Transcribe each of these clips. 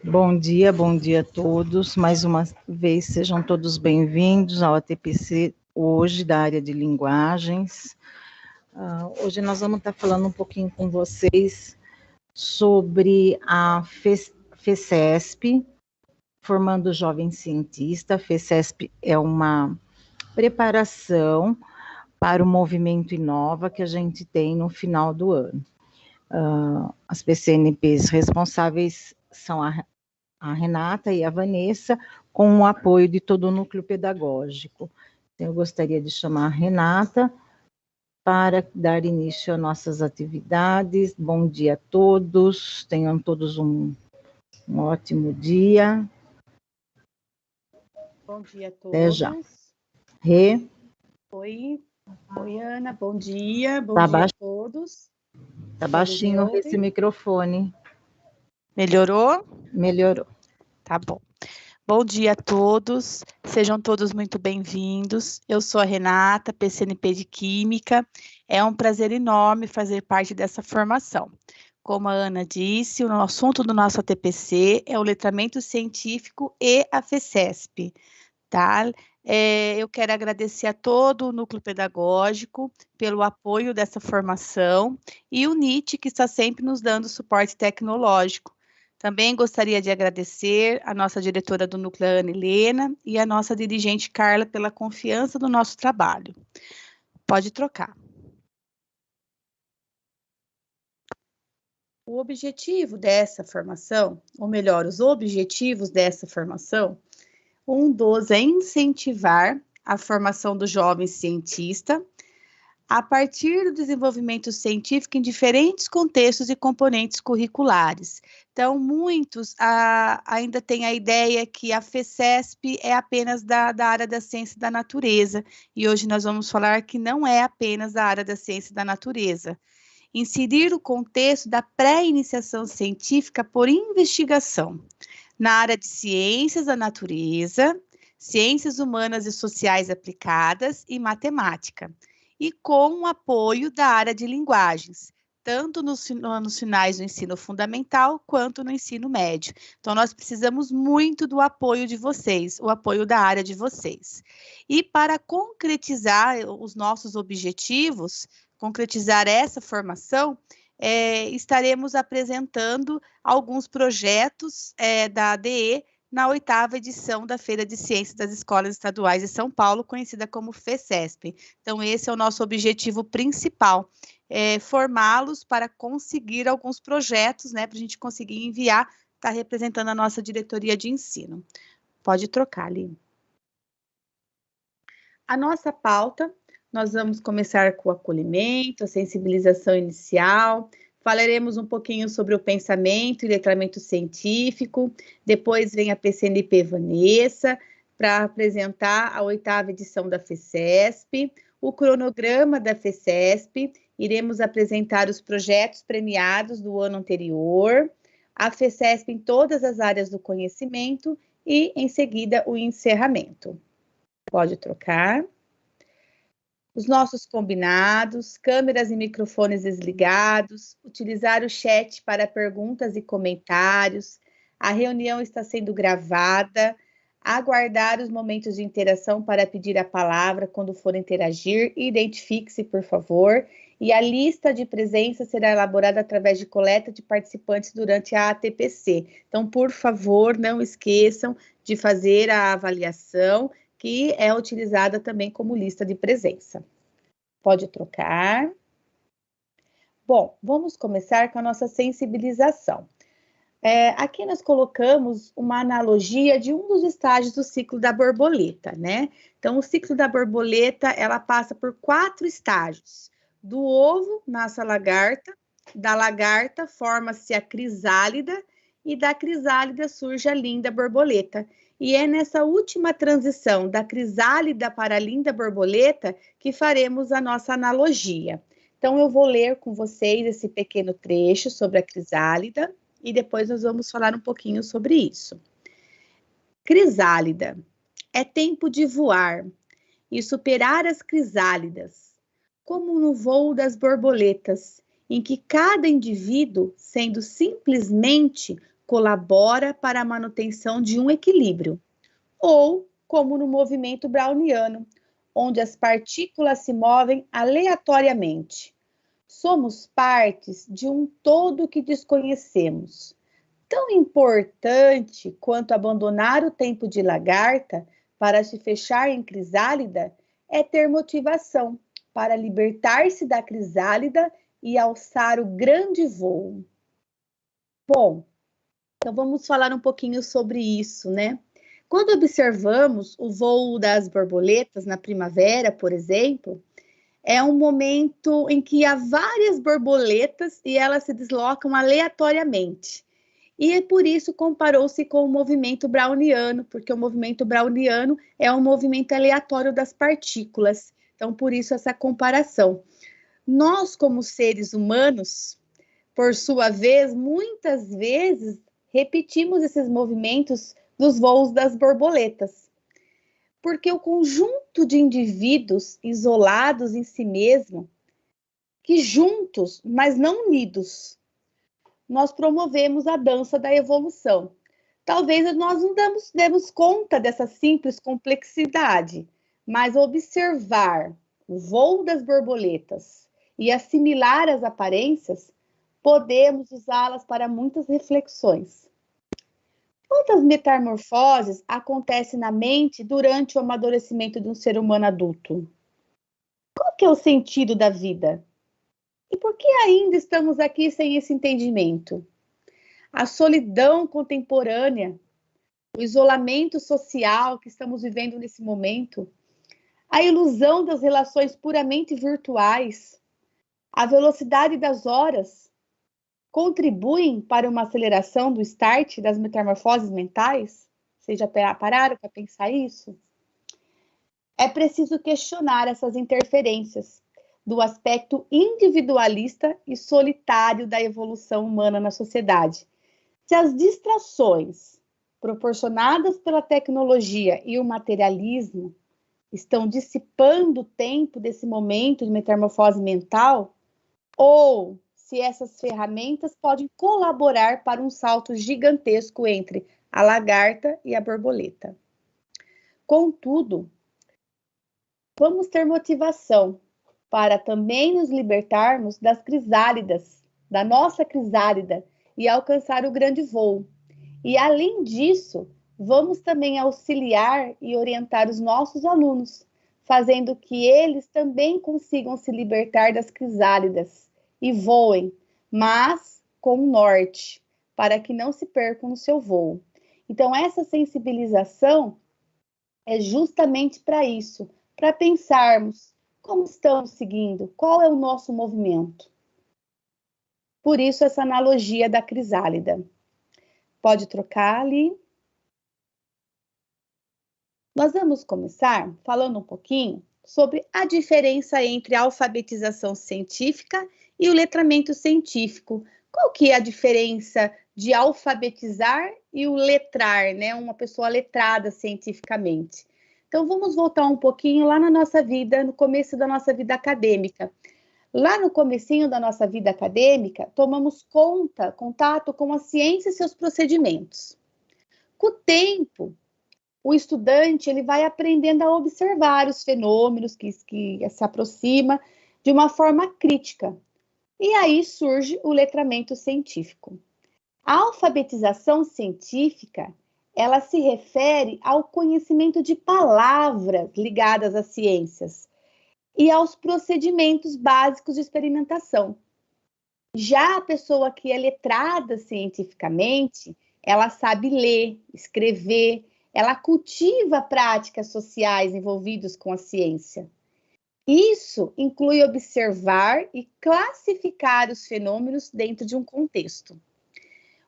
Bom dia a todos. Mais uma vez, sejam todos bem-vindos ao ATPC hoje da área de linguagens. Hoje nós vamos estar falando um pouquinho com vocês sobre a FECESP, Formando Jovem Cientista. A FECESP é uma preparação para o movimento Inova que a gente tem no final do ano. As PCNPs responsáveis são a Renata e a Vanessa, com o apoio de todo o núcleo pedagógico. Eu gostaria de chamar a Renata para dar início às nossas atividades. Bom dia a todos, tenham todos um ótimo dia. Bom dia a todos. Até já. Rê. Oi, Ana, bom dia a todos. Tá baixinho esse microfone. Melhorou? Melhorou. Tá bom. Bom dia a todos, sejam todos muito bem-vindos. Eu sou a Renata, PCNP de Química. É um prazer enorme fazer parte dessa formação. Como a Ana disse, o assunto do nosso ATPC é o letramento científico e a FECESP, tá? Eu quero agradecer a todo o núcleo pedagógico pelo apoio dessa formação e o NIT, que está sempre nos dando suporte tecnológico. Também gostaria de agradecer a nossa diretora do núcleo, Ana Helena, e a nossa dirigente, Carla, pela confiança no nosso trabalho. Pode trocar. O objetivo dessa formação, ou melhor, os objetivos dessa formação, um dos é incentivar a formação do jovem cientista a partir do desenvolvimento científico em diferentes contextos e componentes curriculares. Então, muitos ainda têm a ideia que a FECESP é apenas da área da ciência da natureza, e hoje nós vamos falar que não é apenas da área da ciência da natureza. Inserir o contexto da pré-iniciação científica por investigação, na área de ciências da natureza, ciências humanas e sociais aplicadas e matemática, e com o apoio da área de linguagens, tanto nos finais do ensino fundamental, quanto no ensino médio. Então, nós precisamos muito do apoio de vocês, o apoio da área de vocês. E para concretizar os nossos objetivos, concretizar essa formação, estaremos apresentando alguns projetos da ADE na 8ª edição da Feira de Ciências das Escolas Estaduais de São Paulo, conhecida como FECESP. Então, esse é o nosso objetivo principal, formá-los para conseguir alguns projetos, né, para a gente conseguir enviar, está representando a nossa diretoria de ensino. Pode trocar, ali. A nossa pauta, nós vamos começar com o acolhimento, a sensibilização inicial, falaremos um pouquinho sobre o pensamento e letramento científico, depois vem a PCNP Vanessa, para apresentar a 8ª edição da FECESP, o cronograma da FECESP, iremos apresentar os projetos premiados do ano anterior, a FECESP em todas as áreas do conhecimento e, em seguida, o encerramento. Pode trocar. Os nossos combinados, câmeras e microfones desligados, utilizar o chat para perguntas e comentários, a reunião está sendo gravada, aguardar os momentos de interação para pedir a palavra quando for interagir, identifique-se, por favor, e a lista de presença será elaborada através de coleta de participantes durante a ATPC. Então, por favor, não esqueçam de fazer a avaliação, que é utilizada também como lista de presença. Pode trocar. Bom, vamos começar com a nossa sensibilização. Aqui nós colocamos uma analogia de um dos estágios do ciclo da borboleta, né? Então, o ciclo da borboleta, ela passa por 4 estágios. Do ovo nasce a lagarta, da lagarta forma-se a crisálida, e da crisálida surge a linda borboleta. E é nessa última transição da crisálida para a linda borboleta que faremos a nossa analogia. Então, eu vou ler com vocês esse pequeno trecho sobre a crisálida e depois nós vamos falar um pouquinho sobre isso. Crisálida. É tempo de voar e superar as crisálidas, como no voo das borboletas, em que cada indivíduo, sendo simplesmente colabora para a manutenção de um equilíbrio, ou como no movimento browniano, onde as partículas se movem aleatoriamente. Somos partes de um todo que desconhecemos. Tão importante quanto abandonar o tempo de lagarta para se fechar em crisálida é ter motivação para libertar-se da crisálida e alçar o grande voo. Bom, então vamos falar um pouquinho sobre isso, né? Quando observamos o voo das borboletas na primavera, por exemplo, é um momento em que há várias borboletas e elas se deslocam aleatoriamente. E por isso comparou-se com o movimento browniano, porque o movimento browniano é um movimento aleatório das partículas. Então, por isso essa comparação. Nós, como seres humanos, por sua vez, muitas vezes repetimos esses movimentos dos voos das borboletas, porque o conjunto de indivíduos isolados em si mesmo, que juntos, mas não unidos, nós promovemos a dança da evolução. Talvez nós não demos conta dessa simples complexidade, mas observar o voo das borboletas e assimilar as aparências, podemos usá-las para muitas reflexões. Quantas metamorfoses acontecem na mente durante o amadurecimento de um ser humano adulto? Qual que é o sentido da vida? E por que ainda estamos aqui sem esse entendimento? A solidão contemporânea, o isolamento social que estamos vivendo nesse momento, a ilusão das relações puramente virtuais, a velocidade das horas, contribuem para uma aceleração do start das metamorfoses mentais? Vocês já pararam para pensar isso? É preciso questionar essas interferências do aspecto individualista e solitário da evolução humana na sociedade. Se as distrações proporcionadas pela tecnologia e o materialismo estão dissipando o tempo desse momento de metamorfose mental, ou se essas ferramentas podem colaborar para um salto gigantesco entre a lagarta e a borboleta. Contudo, vamos ter motivação para também nos libertarmos das crisálidas, da nossa crisálida, e alcançar o grande voo. E, além disso, vamos também auxiliar e orientar os nossos alunos, fazendo que eles também consigam se libertar das crisálidas e voem, mas com o norte, para que não se percam no seu voo. Então, essa sensibilização é justamente para isso, para pensarmos como estamos seguindo, qual é o nosso movimento. Por isso, essa analogia da crisálida. Pode trocar ali. Nós vamos começar falando um pouquinho sobre a diferença entre a alfabetização científica e o letramento científico. Qual que é a diferença de alfabetizar e o letrar, né? Uma pessoa letrada cientificamente. Então, vamos voltar um pouquinho lá na nossa vida, no começo da nossa vida acadêmica. Lá no comecinho da nossa vida acadêmica, tomamos contato com a ciência e seus procedimentos. Com o tempo, o estudante ele vai aprendendo a observar os fenômenos que se aproxima de uma forma crítica. E aí surge o letramento científico. A alfabetização científica, ela se refere ao conhecimento de palavras ligadas às ciências e aos procedimentos básicos de experimentação. Já a pessoa que é letrada cientificamente, ela sabe ler, escrever, ela cultiva práticas sociais envolvidas com a ciência. Isso inclui observar e classificar os fenômenos dentro de um contexto.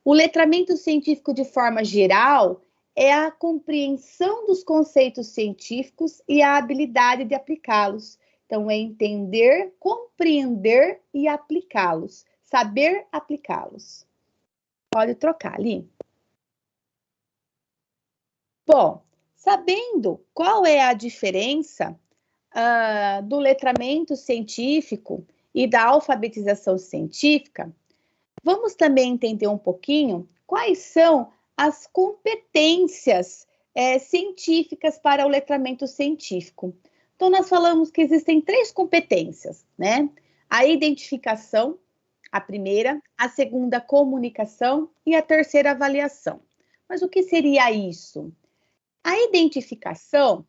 O letramento científico, de forma geral, é a compreensão dos conceitos científicos e a habilidade de aplicá-los. Então, é entender, compreender e aplicá-los. Saber aplicá-los. Pode trocar ali. Bom, sabendo qual é a diferença do letramento científico e da alfabetização científica, vamos também entender um pouquinho quais são as competências científicas para o letramento científico. Então, nós falamos que existem 3 competências, né? A identificação, a primeira, a segunda, comunicação e a terceira, avaliação. Mas o que seria isso? A identificação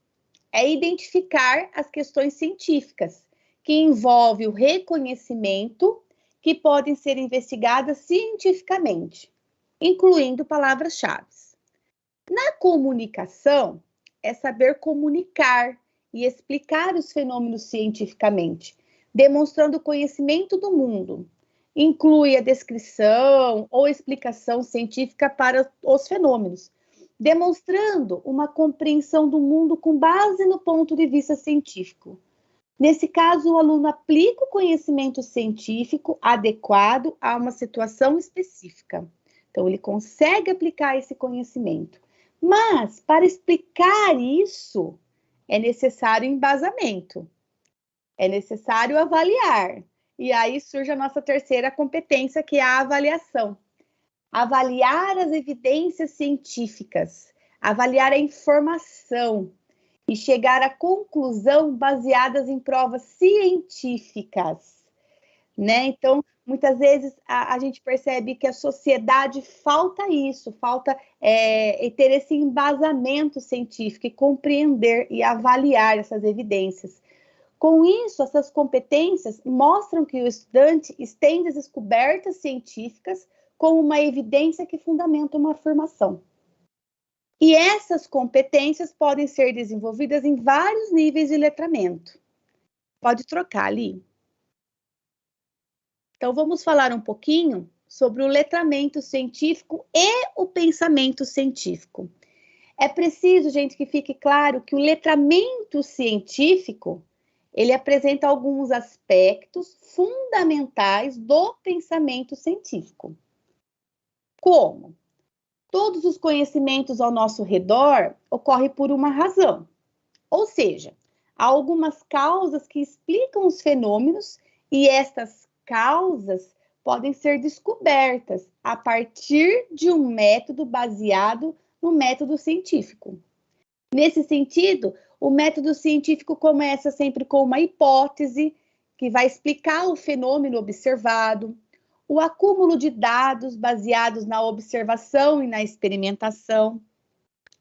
é identificar as questões científicas, que envolve o reconhecimento, que podem ser investigadas cientificamente, incluindo palavras-chave. Na comunicação, é saber comunicar e explicar os fenômenos cientificamente, demonstrando conhecimento do mundo. Inclui a descrição ou explicação científica para os fenômenos, demonstrando uma compreensão do mundo com base no ponto de vista científico. Nesse caso, o aluno aplica o conhecimento científico adequado a uma situação específica. Então, ele consegue aplicar esse conhecimento. Mas, para explicar isso, é necessário embasamento. É necessário avaliar. E aí surge a nossa terceira competência, que é a avaliação. Avaliar as evidências científicas, avaliar a informação e chegar à conclusão baseadas em provas científicas, né? Então, muitas vezes a gente percebe que a sociedade falta isso, falta ter esse embasamento científico e compreender e avaliar essas evidências. Com isso, essas competências mostram que o estudante estende as descobertas científicas como uma evidência que fundamenta uma afirmação. E essas competências podem ser desenvolvidas em vários níveis de letramento. Pode trocar ali. Então, vamos falar um pouquinho sobre o letramento científico e o pensamento científico. É preciso, gente, que fique claro que o letramento científico, ele apresenta alguns aspectos fundamentais do pensamento científico. Como? Todos os conhecimentos ao nosso redor ocorrem por uma razão. Ou seja, há algumas causas que explicam os fenômenos e estas causas podem ser descobertas a partir de um método baseado no método científico. Nesse sentido, o método científico começa sempre com uma hipótese que vai explicar o fenômeno observado, o acúmulo de dados baseados na observação e na experimentação,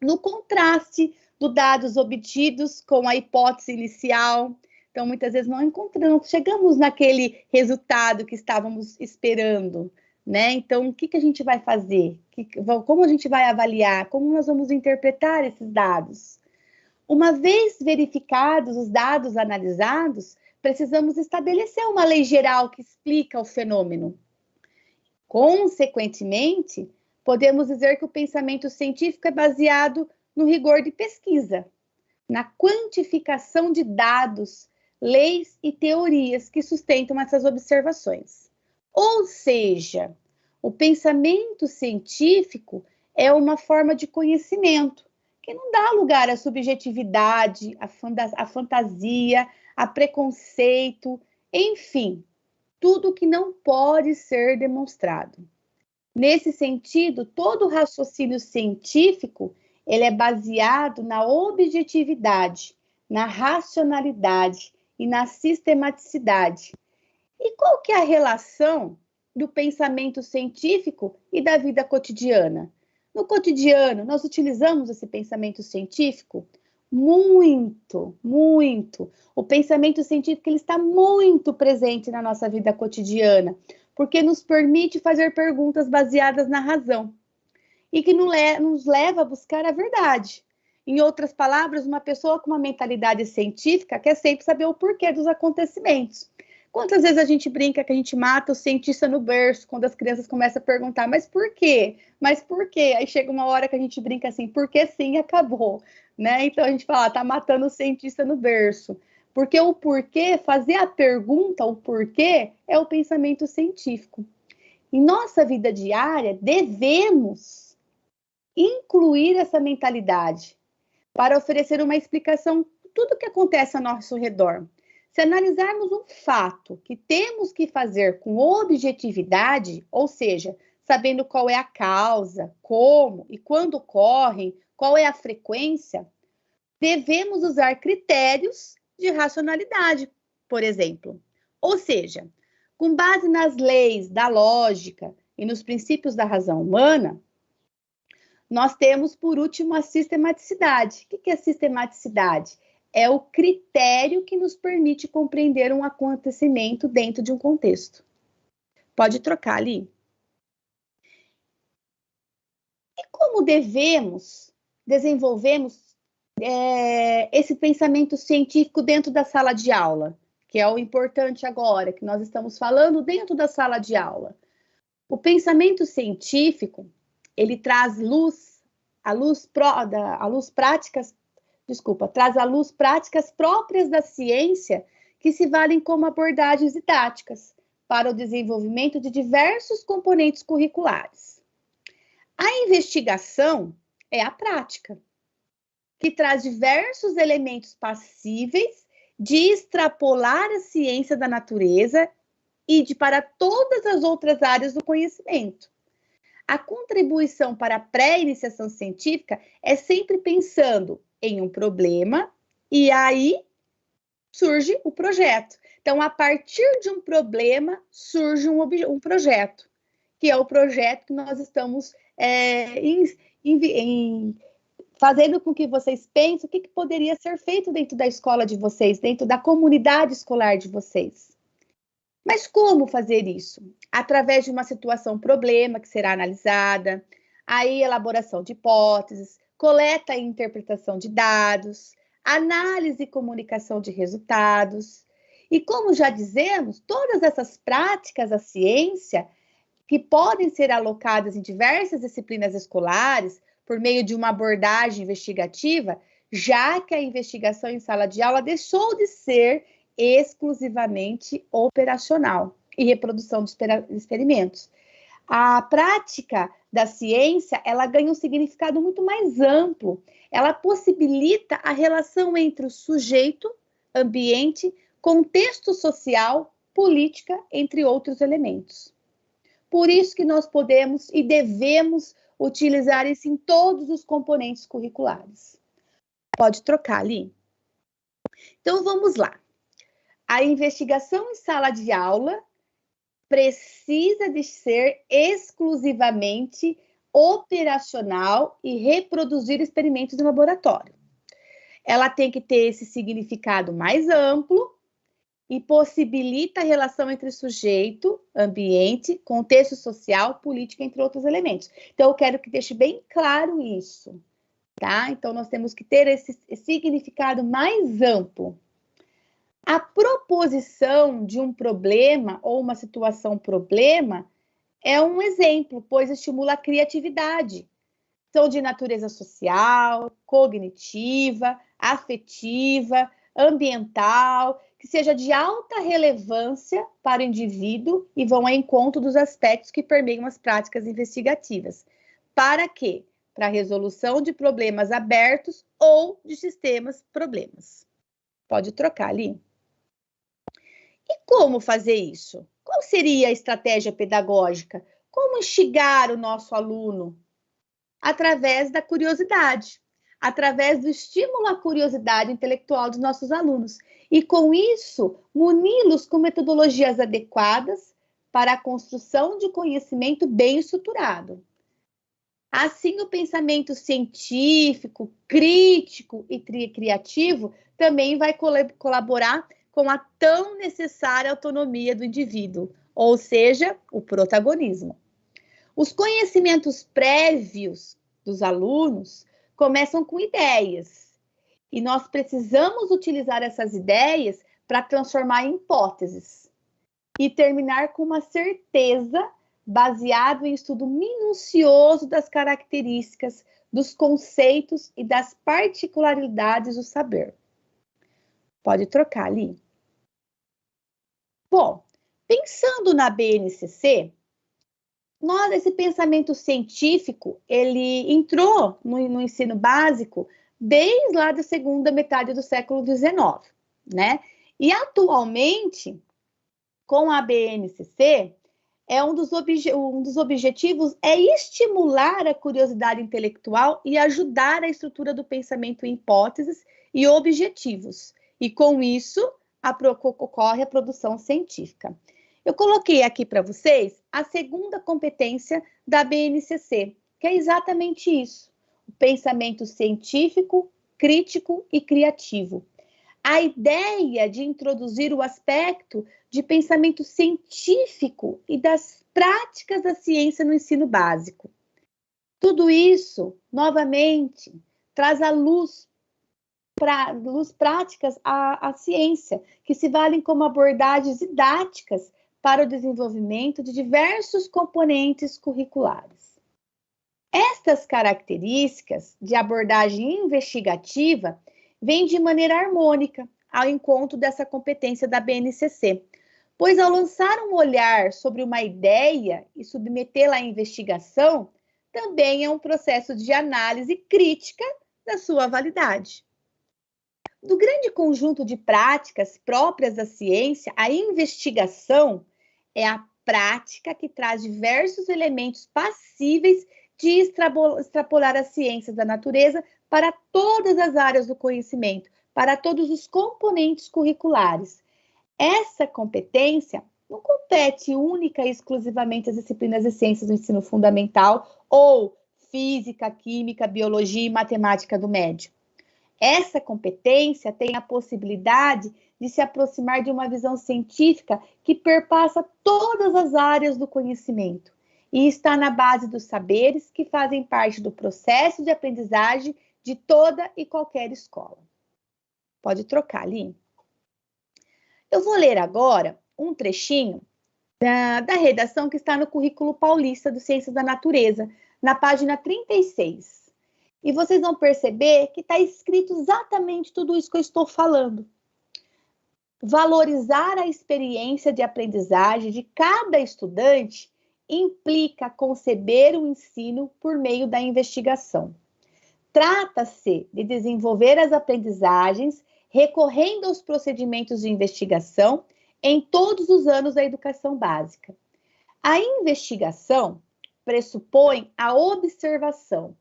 no contraste dos dados obtidos com a hipótese inicial. Então, muitas vezes não chegamos naquele resultado que estávamos esperando, né? Então, o que a gente vai fazer? Como a gente vai avaliar? Como nós vamos interpretar esses dados? Uma vez verificados os dados analisados, precisamos estabelecer uma lei geral que explica o fenômeno. Consequentemente, podemos dizer que o pensamento científico é baseado no rigor de pesquisa, na quantificação de dados, leis e teorias que sustentam essas observações. Ou seja, o pensamento científico é uma forma de conhecimento que não dá lugar à subjetividade, à fantasia, a preconceito, enfim, tudo que não pode ser demonstrado. Nesse sentido, todo raciocínio científico, ele é baseado na objetividade, na racionalidade e na sistematicidade. E qual que é a relação do pensamento científico e da vida cotidiana? No cotidiano, nós utilizamos esse pensamento científico? Muito, muito. O pensamento científico ele está muito presente na nossa vida cotidiana, porque nos permite fazer perguntas baseadas na razão e que nos leva a buscar a verdade. Em outras palavras, uma pessoa com uma mentalidade científica quer sempre saber o porquê dos acontecimentos. Quantas vezes a gente brinca que a gente mata o cientista no berço, quando as crianças começam a perguntar, mas por quê? Mas por quê? Aí chega uma hora que a gente brinca assim, porque sim, acabou, né? Então a gente fala, tá matando o cientista no berço. Porque o porquê, fazer a pergunta, o porquê, é o pensamento científico. Em nossa vida diária, devemos incluir essa mentalidade para oferecer uma explicação de tudo o que acontece ao nosso redor. Se analisarmos um fato que temos que fazer com objetividade, ou seja, sabendo qual é a causa, como e quando ocorrem, qual é a frequência, devemos usar critérios de racionalidade, por exemplo. Ou seja, com base nas leis da lógica e nos princípios da razão humana, nós temos, por último, a sistematicidade. O que é sistematicidade? É o critério que nos permite compreender um acontecimento dentro de um contexto. Pode trocar ali. E como desenvolvemos esse pensamento científico dentro da sala de aula? Que é o importante agora, que nós estamos falando dentro da sala de aula. O pensamento científico, ele traz traz à luz práticas próprias da ciência que se valem como abordagens didáticas para o desenvolvimento de diversos componentes curriculares. A investigação é a prática, que traz diversos elementos passíveis de extrapolar a ciência da natureza e para todas as outras áreas do conhecimento. A contribuição para a pré-iniciação científica é sempre pensando em um problema e aí surge o projeto. Então, a partir de um problema, surge um projeto, que é o projeto que nós estamos fazendo com que vocês pensem o que poderia ser feito dentro da escola de vocês, dentro da comunidade escolar de vocês. Mas como fazer isso? Através de uma situação-problema que será analisada, aí elaboração de hipóteses, coleta e interpretação de dados, análise e comunicação de resultados. E como já dizemos, todas essas práticas da ciência, que podem ser alocadas em diversas disciplinas escolares, por meio de uma abordagem investigativa, já que a investigação em sala de aula deixou de ser exclusivamente operacional e reprodução de experimentos. A prática da ciência, ela ganha um significado muito mais amplo. Ela possibilita a relação entre o sujeito, ambiente, contexto social, política, entre outros elementos. Por isso que nós podemos e devemos utilizar isso em todos os componentes curriculares. Pode trocar ali? Então, vamos lá. A investigação em sala de aula precisa de ser exclusivamente operacional e reproduzir experimentos em laboratório. Ela tem que ter esse significado mais amplo e possibilita a relação entre sujeito, ambiente, contexto social, política, entre outros elementos. Então, eu quero que deixe bem claro isso, tá? Então, nós temos que ter esse significado mais amplo. A proposição de um problema ou uma situação-problema é um exemplo, pois estimula a criatividade. São de natureza social, cognitiva, afetiva, ambiental, que seja de alta relevância para o indivíduo e vão ao encontro dos aspectos que permeiam as práticas investigativas. Para quê? Para a resolução de problemas abertos ou de sistemas-problemas. Pode trocar ali. E como fazer isso? Qual seria a estratégia pedagógica? Como instigar o nosso aluno? Através da curiosidade, através do estímulo à curiosidade intelectual dos nossos alunos. E, com isso, muni-los com metodologias adequadas para a construção de conhecimento bem estruturado. Assim, o pensamento científico, crítico e criativo também vai colaborar com a tão necessária autonomia do indivíduo, ou seja, o protagonismo. Os conhecimentos prévios dos alunos começam com ideias, e nós precisamos utilizar essas ideias para transformar em hipóteses e terminar com uma certeza baseado em estudo minucioso das características, dos conceitos e das particularidades do saber. Pode trocar ali. Bom, pensando na BNCC, esse pensamento científico, ele entrou no ensino básico desde lá da segunda metade do século XIX, né? E atualmente, com a BNCC, um dos objetivos é estimular a curiosidade intelectual e ajudar a estrutura do pensamento em hipóteses e objetivos. E com isso, ocorre a produção científica. Eu coloquei aqui para vocês a segunda competência da BNCC, que é exatamente isso: o pensamento científico, crítico e criativo. A ideia de introduzir o aspecto de pensamento científico e das práticas da ciência no ensino básico. Tudo isso, novamente, traz à luz práticas à ciência, que se valem como abordagens didáticas para o desenvolvimento de diversos componentes curriculares. Estas características de abordagem investigativa vêm de maneira harmônica ao encontro dessa competência da BNCC, pois ao lançar um olhar sobre uma ideia e submetê-la à investigação, também é um processo de análise crítica da sua validade. Do grande conjunto de práticas próprias da ciência, a investigação é a prática que traz diversos elementos passíveis de extrapolar as ciências da natureza para todas as áreas do conhecimento, para todos os componentes curriculares. Essa competência não compete única e exclusivamente às disciplinas de ciências do ensino fundamental ou física, química, biologia e matemática do médio. Essa competência tem a possibilidade de se aproximar de uma visão científica que perpassa todas as áreas do conhecimento e está na base dos saberes que fazem parte do processo de aprendizagem de toda e qualquer escola. Pode trocar, Li. Eu vou ler agora um trechinho da redação que está no currículo paulista do Ciências da Natureza, na página 36. E vocês vão perceber que está escrito exatamente tudo isso que eu estou falando. Valorizar a experiência de aprendizagem de cada estudante implica conceber o ensino por meio da investigação. Trata-se de desenvolver as aprendizagens recorrendo aos procedimentos de investigação em todos os anos da educação básica. A investigação pressupõe a observação,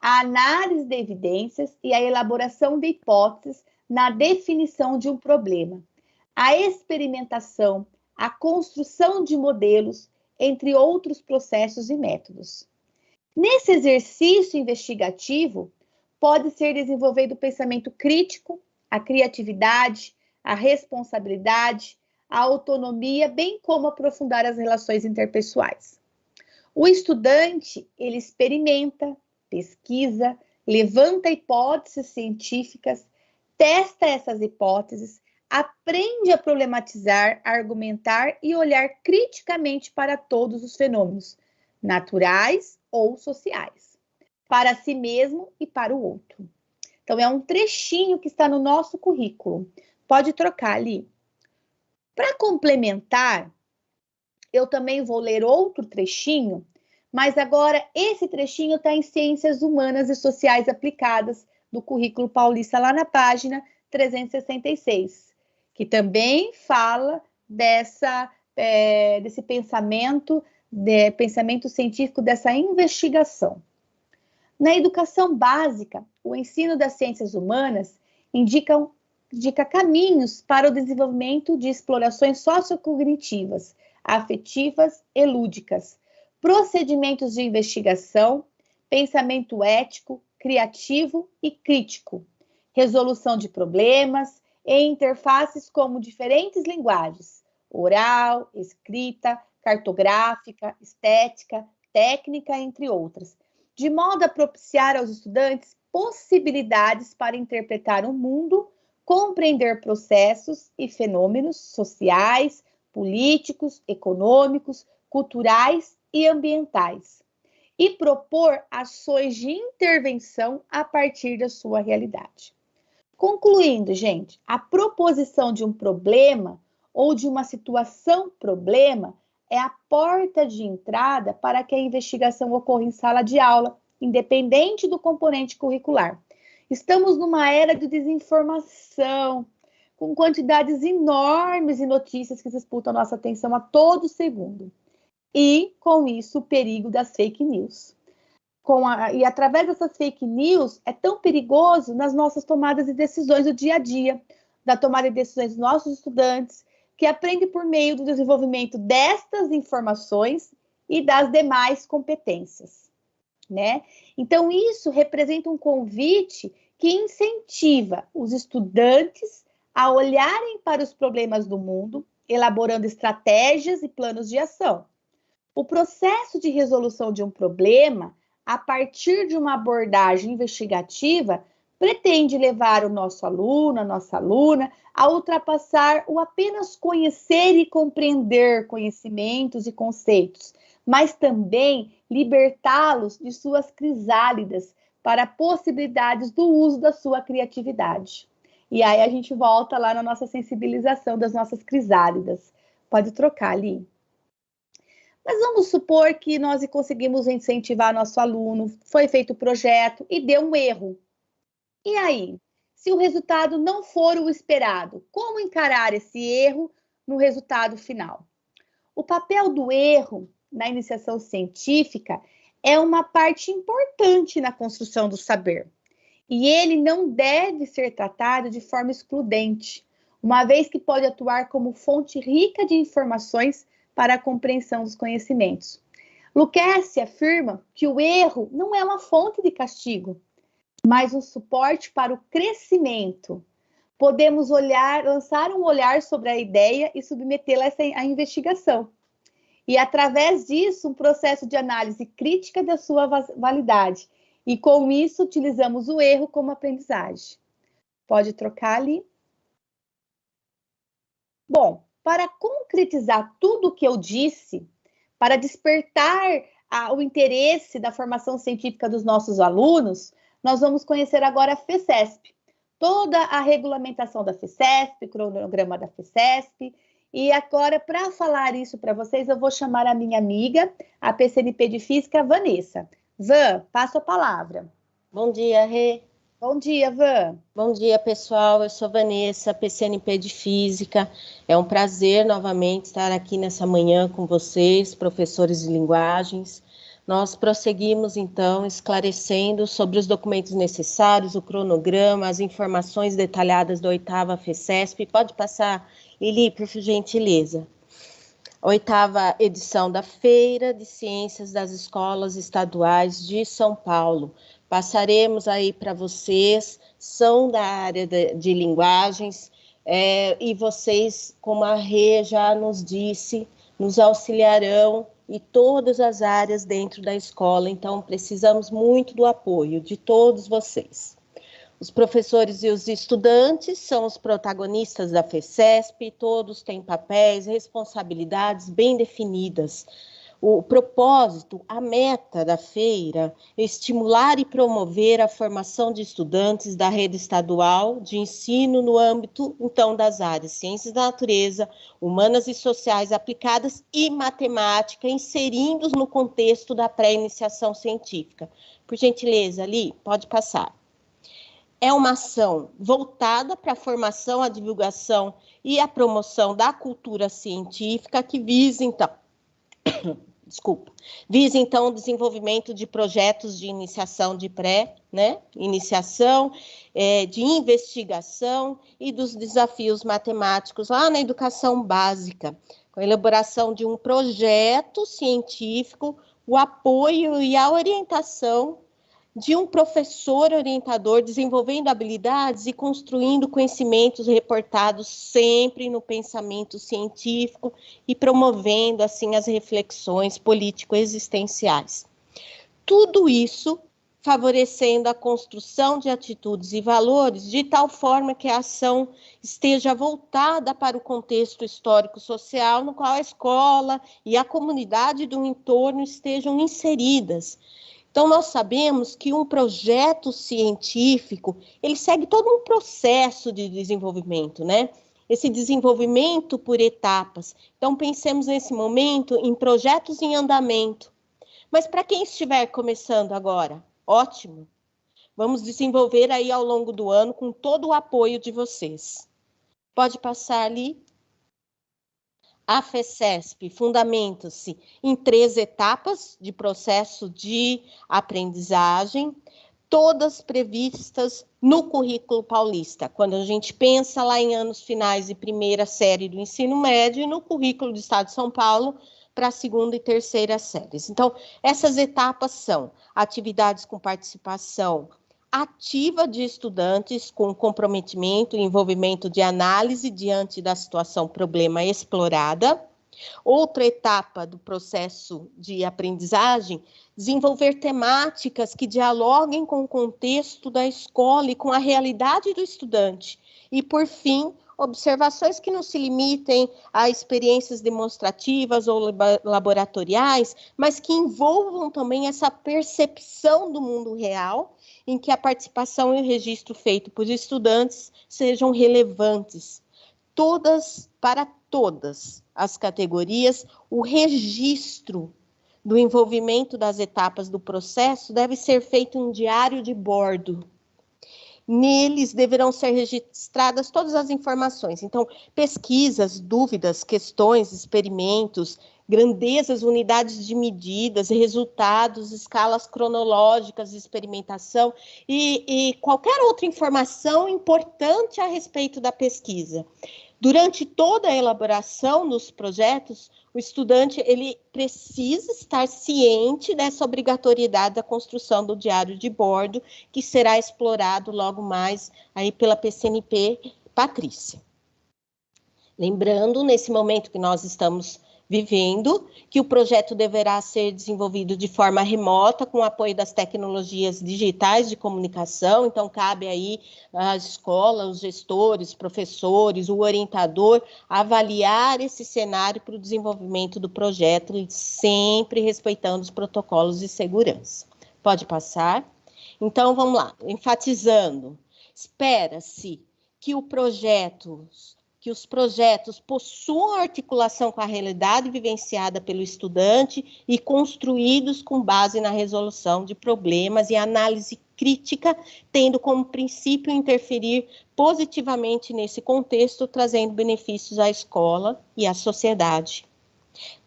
a análise de evidências e a elaboração de hipóteses na definição de um problema, a experimentação, a construção de modelos, entre outros processos e métodos. Nesse exercício investigativo, pode ser desenvolvido o pensamento crítico, a criatividade, a responsabilidade, a autonomia, bem como aprofundar as relações interpessoais. O estudante, ele experimenta, pesquisa, levanta hipóteses científicas, testa essas hipóteses, aprende a problematizar, argumentar e olhar criticamente para todos os fenômenos, naturais ou sociais, para si mesmo e para o outro. Então, é um trechinho que está no nosso currículo. Pode trocar ali. Para complementar, eu também vou ler outro trechinho, mas agora esse trechinho está em Ciências Humanas e Sociais Aplicadas do currículo paulista, lá na página 366, que também fala desse pensamento científico, dessa investigação. Na educação básica, o ensino das ciências humanas indica caminhos para o desenvolvimento de explorações sociocognitivas, afetivas e lúdicas, procedimentos de investigação, pensamento ético, criativo e crítico, resolução de problemas e interfaces como diferentes linguagens, oral, escrita, cartográfica, estética, técnica, entre outras, de modo a propiciar aos estudantes possibilidades para interpretar o mundo, compreender processos e fenômenos sociais, políticos, econômicos, culturais e ambientais, e propor ações de intervenção a partir da sua realidade. Concluindo, gente, a proposição de um problema ou de uma situação-problema é a porta de entrada para que a investigação ocorra em sala de aula, independente do componente curricular. Estamos numa era de desinformação, com quantidades enormes de notícias que disputam a nossa atenção a todo segundo. e, com isso, o perigo das fake news. E através dessas fake news, é tão perigoso nas nossas tomadas de decisões do dia a dia, da tomada de decisões dos nossos estudantes, que aprendem por meio do desenvolvimento destas informações e das demais competências, né? Então, isso representa um convite que incentiva os estudantes a olharem para os problemas do mundo, elaborando estratégias e planos de ação. O processo de resolução de um problema, a partir de uma abordagem investigativa, pretende levar o nosso aluno, a nossa aluna, a ultrapassar o apenas conhecer e compreender conhecimentos e conceitos, mas também libertá-los de suas crisálidas para possibilidades do uso da sua criatividade. E aí a gente volta lá na nossa sensibilização das nossas crisálidas. Pode trocar ali. Mas vamos supor que nós conseguimos incentivar nosso aluno, foi feito o projeto e deu um erro. E aí? Se o resultado não for o esperado, como encarar esse erro no resultado final? O papel do erro na iniciação científica é uma parte importante na construção do saber. E ele não deve ser tratado de forma excludente, uma vez que pode atuar como fonte rica de informações para a compreensão dos conhecimentos. Lukács afirma que o erro não é uma fonte de castigo, mas um suporte para o crescimento. Podemos lançar um olhar sobre a ideia e submetê-la à investigação. E, através disso, um processo de análise crítica da sua validade. E, com isso, utilizamos o erro como aprendizagem. Pode trocar ali. Bom, para concretizar tudo o que eu disse, para despertar o interesse da formação científica dos nossos alunos, nós vamos conhecer agora a FECESP. Toda a regulamentação da FECESP, o cronograma da FECESP. E agora, para falar isso para vocês, eu vou chamar a minha amiga, a PCNP de Física, Vanessa. Van, passo a palavra. Bom dia, Rê. Bom dia, Van. Bom dia, pessoal. Eu sou Vanessa, PCNP de Física. É um prazer novamente estar aqui nessa manhã com vocês, professores de linguagens. Nós prosseguimos, então, esclarecendo sobre os documentos necessários, o cronograma, as informações detalhadas da 8ª FECESP. Pode passar, Eli, por gentileza. A 8ª edição da Feira de Ciências das Escolas Estaduais de São Paulo. Passaremos aí para vocês, são da área de linguagens, e vocês, como a Rê já nos disse, nos auxiliarão em todas as áreas dentro da escola, então precisamos muito do apoio de todos vocês. Os professores e os estudantes são os protagonistas da FECESP, todos têm papéis, responsabilidades bem definidas. O propósito, a meta da feira é estimular e promover a formação de estudantes da rede estadual de ensino no âmbito, então, das áreas ciências da natureza, humanas e sociais aplicadas e matemática, inserindo-os no contexto da pré-iniciação científica. Por gentileza, Ali, pode passar. É uma ação voltada para a formação, a divulgação e a promoção da cultura científica que visa, então, visa, então, o desenvolvimento de projetos de iniciação de iniciação, de investigação e dos desafios matemáticos lá na educação básica, com a elaboração de um projeto científico, o apoio e a orientação de um professor orientador, desenvolvendo habilidades e construindo conhecimentos reportados sempre no pensamento científico e promovendo, assim, as reflexões político-existenciais. Tudo isso favorecendo a construção de atitudes e valores de tal forma que a ação esteja voltada para o contexto histórico-social no qual a escola e a comunidade do entorno estejam inseridas. Então, nós sabemos que um projeto científico, ele segue todo um processo de desenvolvimento, né? Esse desenvolvimento por etapas. Então, pensemos nesse momento em projetos em andamento. Mas para quem estiver começando agora, ótimo. Vamos desenvolver aí ao longo do ano com todo o apoio de vocês. Pode passar ali. A FECESP fundamenta-se em 3 etapas de processo de aprendizagem, todas previstas no currículo paulista. Quando a gente pensa lá em anos finais e primeira série do ensino médio, e no currículo do Estado de São Paulo, para a segunda e terceira séries. Então, essas etapas são atividades com participação ativa de estudantes, com comprometimento e envolvimento de análise diante da situação problema explorada. Outra etapa do processo de aprendizagem, desenvolver temáticas que dialoguem com o contexto da escola e com a realidade do estudante. E, por fim, observações que não se limitem a experiências demonstrativas ou laboratoriais, mas que envolvam também essa percepção do mundo real, em que a participação e o registro feito por estudantes sejam relevantes. Para todas as categorias, o registro do envolvimento das etapas do processo deve ser feito em um diário de bordo. Neles deverão ser registradas todas as informações. Então, pesquisas, dúvidas, questões, experimentos, grandezas, unidades de medidas, resultados, escalas cronológicas de experimentação e qualquer outra informação importante a respeito da pesquisa. Durante toda a elaboração dos projetos, o estudante ele precisa estar ciente dessa obrigatoriedade da construção do diário de bordo, que será explorado logo mais aí pela PCNP Patrícia. Lembrando, nesse momento que nós estamos vivendo, que o projeto deverá ser desenvolvido de forma remota, com o apoio das tecnologias digitais de comunicação, então cabe aí às escolas, os gestores, professores, o orientador, avaliar esse cenário para o desenvolvimento do projeto, sempre respeitando os protocolos de segurança. Pode passar? Então, vamos lá, enfatizando, espera-se que os projetos possuam articulação com a realidade vivenciada pelo estudante e construídos com base na resolução de problemas e análise crítica, tendo como princípio interferir positivamente nesse contexto, trazendo benefícios à escola e à sociedade.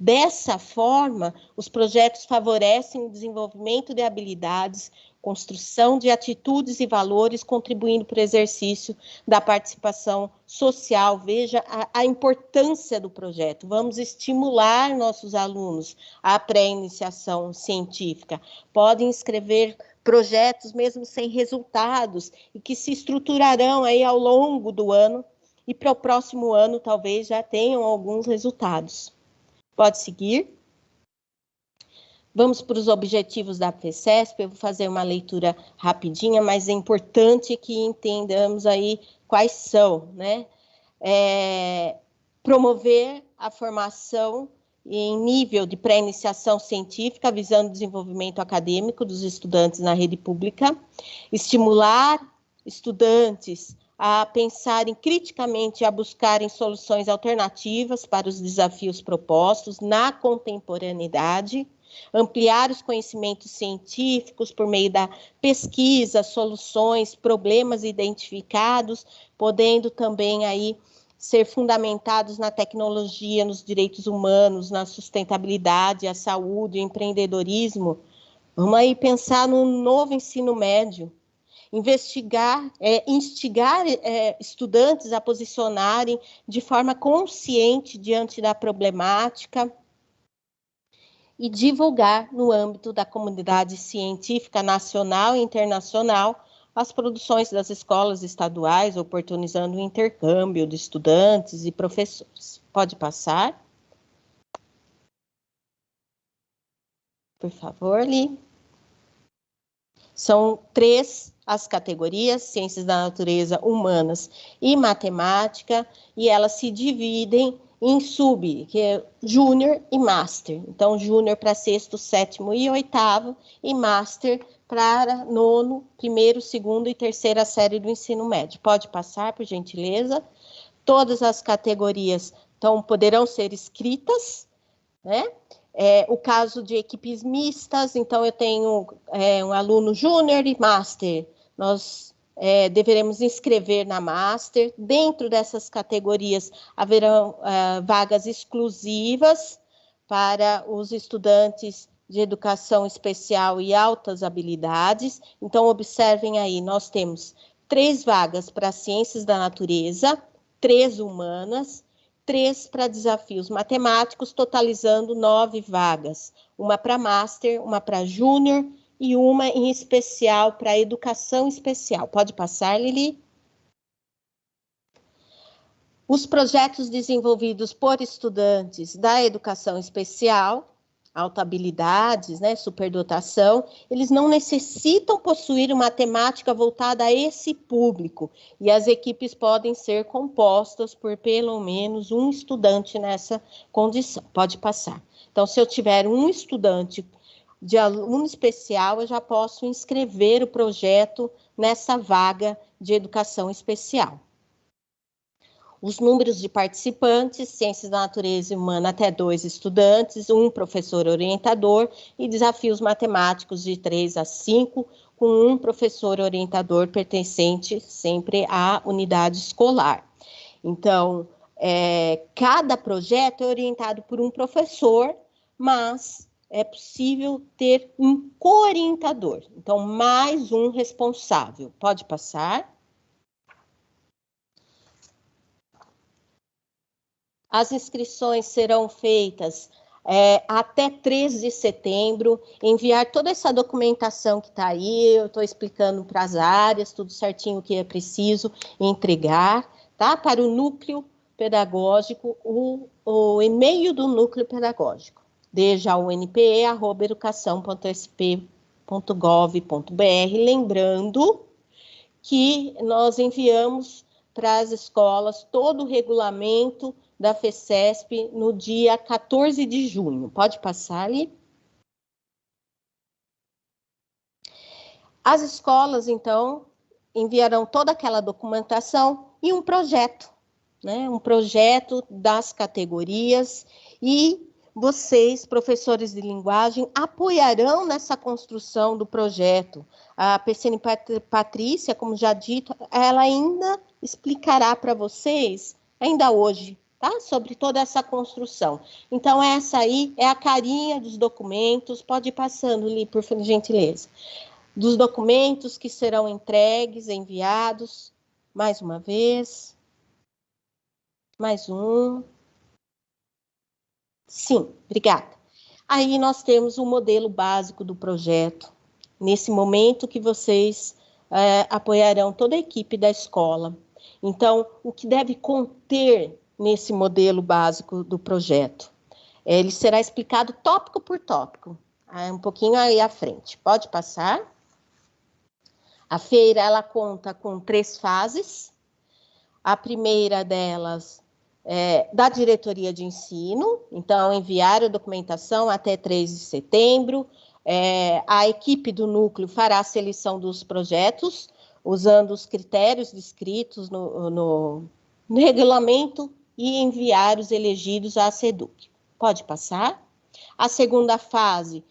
Dessa forma, os projetos favorecem o desenvolvimento de habilidades, construção de atitudes e valores, contribuindo para o exercício da participação social. Veja a importância do projeto. Vamos estimular nossos alunos à pré-iniciação científica. Podem escrever projetos mesmo sem resultados e que se estruturarão aí ao longo do ano e para o próximo ano talvez já tenham alguns resultados. Pode seguir. Vamos para os objetivos da FECESP, eu vou fazer uma leitura rapidinha, mas é importante que entendamos aí quais são, né? Promover a formação em nível de pré-iniciação científica, visando o desenvolvimento acadêmico dos estudantes na rede pública, estimular estudantes a pensarem criticamente e a buscarem soluções alternativas para os desafios propostos na contemporaneidade, ampliar os conhecimentos científicos por meio da pesquisa, soluções, problemas identificados, podendo também aí ser fundamentados na tecnologia, nos direitos humanos, na sustentabilidade, a saúde, o empreendedorismo. Vamos aí pensar no novo ensino médio, instigar estudantes a posicionarem de forma consciente diante da problemática e divulgar no âmbito da comunidade científica nacional e internacional as produções das escolas estaduais, oportunizando o intercâmbio de estudantes e professores. Pode passar. Por favor, Li. São 3 as categorias, ciências da natureza, humanas e matemática, e elas se dividem em que é júnior e master. Então, júnior para 6º, 7º e 8º, e master para 9º, 1º, 2º e 3ª série do ensino médio. Pode passar, por gentileza. Todas as categorias poderão ser escritas, né? O caso de equipes mistas, então eu tenho um aluno júnior e master. Nós deveremos inscrever na Master. Dentro dessas categorias, haverão vagas exclusivas para os estudantes de educação especial e altas habilidades. Então, observem aí, nós temos 3 vagas para ciências da natureza, 3 humanas, 3 para desafios matemáticos, totalizando 9 vagas. Uma para Master, uma para Júnior e uma em especial para educação especial. Pode passar, Lili? Os projetos desenvolvidos por estudantes da educação especial, alta habilidades, né, superdotação, eles não necessitam possuir uma temática voltada a esse público, e as equipes podem ser compostas por pelo menos um estudante nessa condição. Pode passar. Então, se eu tiver um estudante de aluno especial, eu já posso inscrever o projeto nessa vaga de educação especial. Os números de participantes, ciências da natureza e humana, até 2 estudantes, 1 professor orientador, e desafios matemáticos de 3 a 5, com 1 professor orientador pertencente sempre à unidade escolar. Então, cada projeto é orientado por um professor, mas é possível ter um co-orientador. Então, mais um responsável. Pode passar. As inscrições serão feitas até 3 de setembro, enviar toda essa documentação que está aí, eu estou explicando para as áreas, tudo certinho o que é preciso entregar, tá? Para o núcleo pedagógico, o e-mail do núcleo pedagógico, djauNPE@educação.sp.gov.br, lembrando que nós enviamos para as escolas todo o regulamento da FECESP no dia 14 de junho. Pode passar ali. As escolas, então, enviarão toda aquela documentação e um projeto, né? Um projeto das categorias, e vocês, professores de linguagem, apoiarão nessa construção do projeto. A PCN Patrícia, como já dito, ela ainda explicará para vocês, ainda hoje, tá? Sobre toda essa construção. Então, essa aí é a carinha dos documentos. Pode ir passando, Li, por gentileza. Dos documentos que serão entregues, enviados. Mais uma vez. Mais um. Sim, obrigada. Aí nós temos o modelo básico do projeto. Nesse momento que vocês apoiarão toda a equipe da escola. Então, o que deve conter nesse modelo básico do projeto? Ele será explicado tópico por tópico, um pouquinho aí à frente. Pode passar. A feira, ela conta com 3 fases. A primeira delas da diretoria de ensino, então enviar a documentação até 3 de setembro. A equipe do núcleo fará a seleção dos projetos, usando os critérios descritos no regulamento, e enviar os elegidos à SEDUC. Pode passar. A segunda fase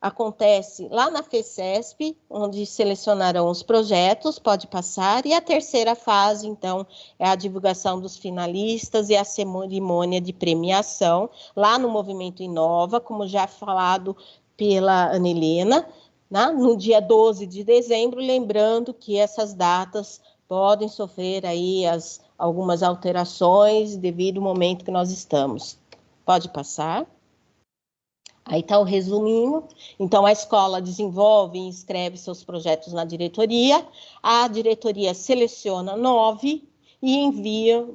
acontece lá na FECESP, onde selecionarão os projetos. Pode passar. E a terceira fase, então, é a divulgação dos finalistas e a cerimônia de premiação, lá no Movimento Inova, como já falado pela Ana Helena, né? No dia 12 de dezembro, lembrando que essas datas podem sofrer aí algumas alterações devido ao momento que nós estamos. Pode passar. Aí está o resuminho. Então, a escola desenvolve e inscreve seus projetos na diretoria. A diretoria seleciona 9 e envia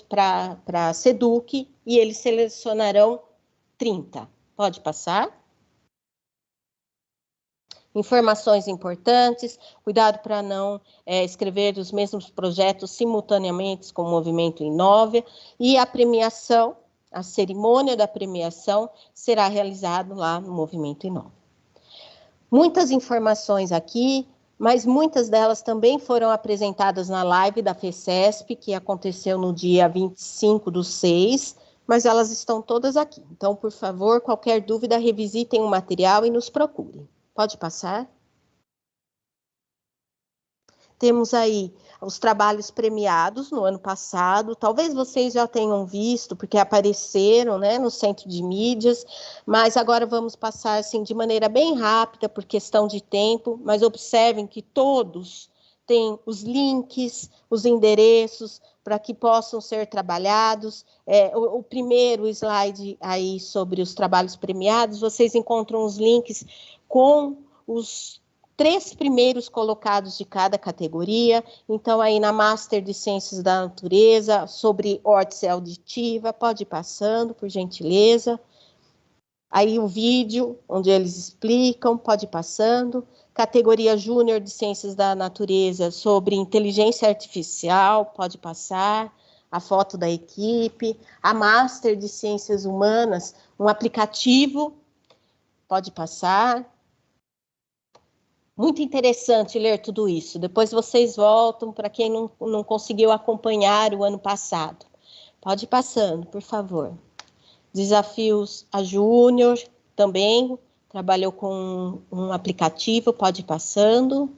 para a SEDUC, e eles selecionarão 30. Pode passar. Informações importantes, cuidado para não escrever os mesmos projetos simultaneamente com o Movimento Inova, e a premiação, a cerimônia da premiação será realizada lá no Movimento Inova. Muitas informações aqui, mas muitas delas também foram apresentadas na live da FECESP, que aconteceu no dia 25/6, mas elas estão todas aqui. Então, por favor, qualquer dúvida, revisitem o material e nos procurem. Pode passar. Temos aí os trabalhos premiados no ano passado, talvez vocês já tenham visto, porque apareceram, né, no centro de mídias, mas agora vamos passar assim de maneira bem rápida, por questão de tempo, mas observem que todos têm os links, os endereços, para que possam ser trabalhados. O primeiro slide aí sobre os trabalhos premiados, vocês encontram os links com os 3 primeiros colocados de cada categoria. Então, aí na Master de Ciências da Natureza, sobre órtese auditiva, pode ir passando, por gentileza. Aí o vídeo, onde eles explicam, pode ir passando. Categoria Júnior de Ciências da Natureza, sobre inteligência artificial, pode passar. A foto da equipe. A Master de Ciências Humanas, um aplicativo, pode passar. Muito interessante ler tudo isso. Depois vocês voltam para quem não conseguiu acompanhar o ano passado. Pode ir passando, por favor. Desafios a Júnior também, trabalhou com um aplicativo, pode ir passando.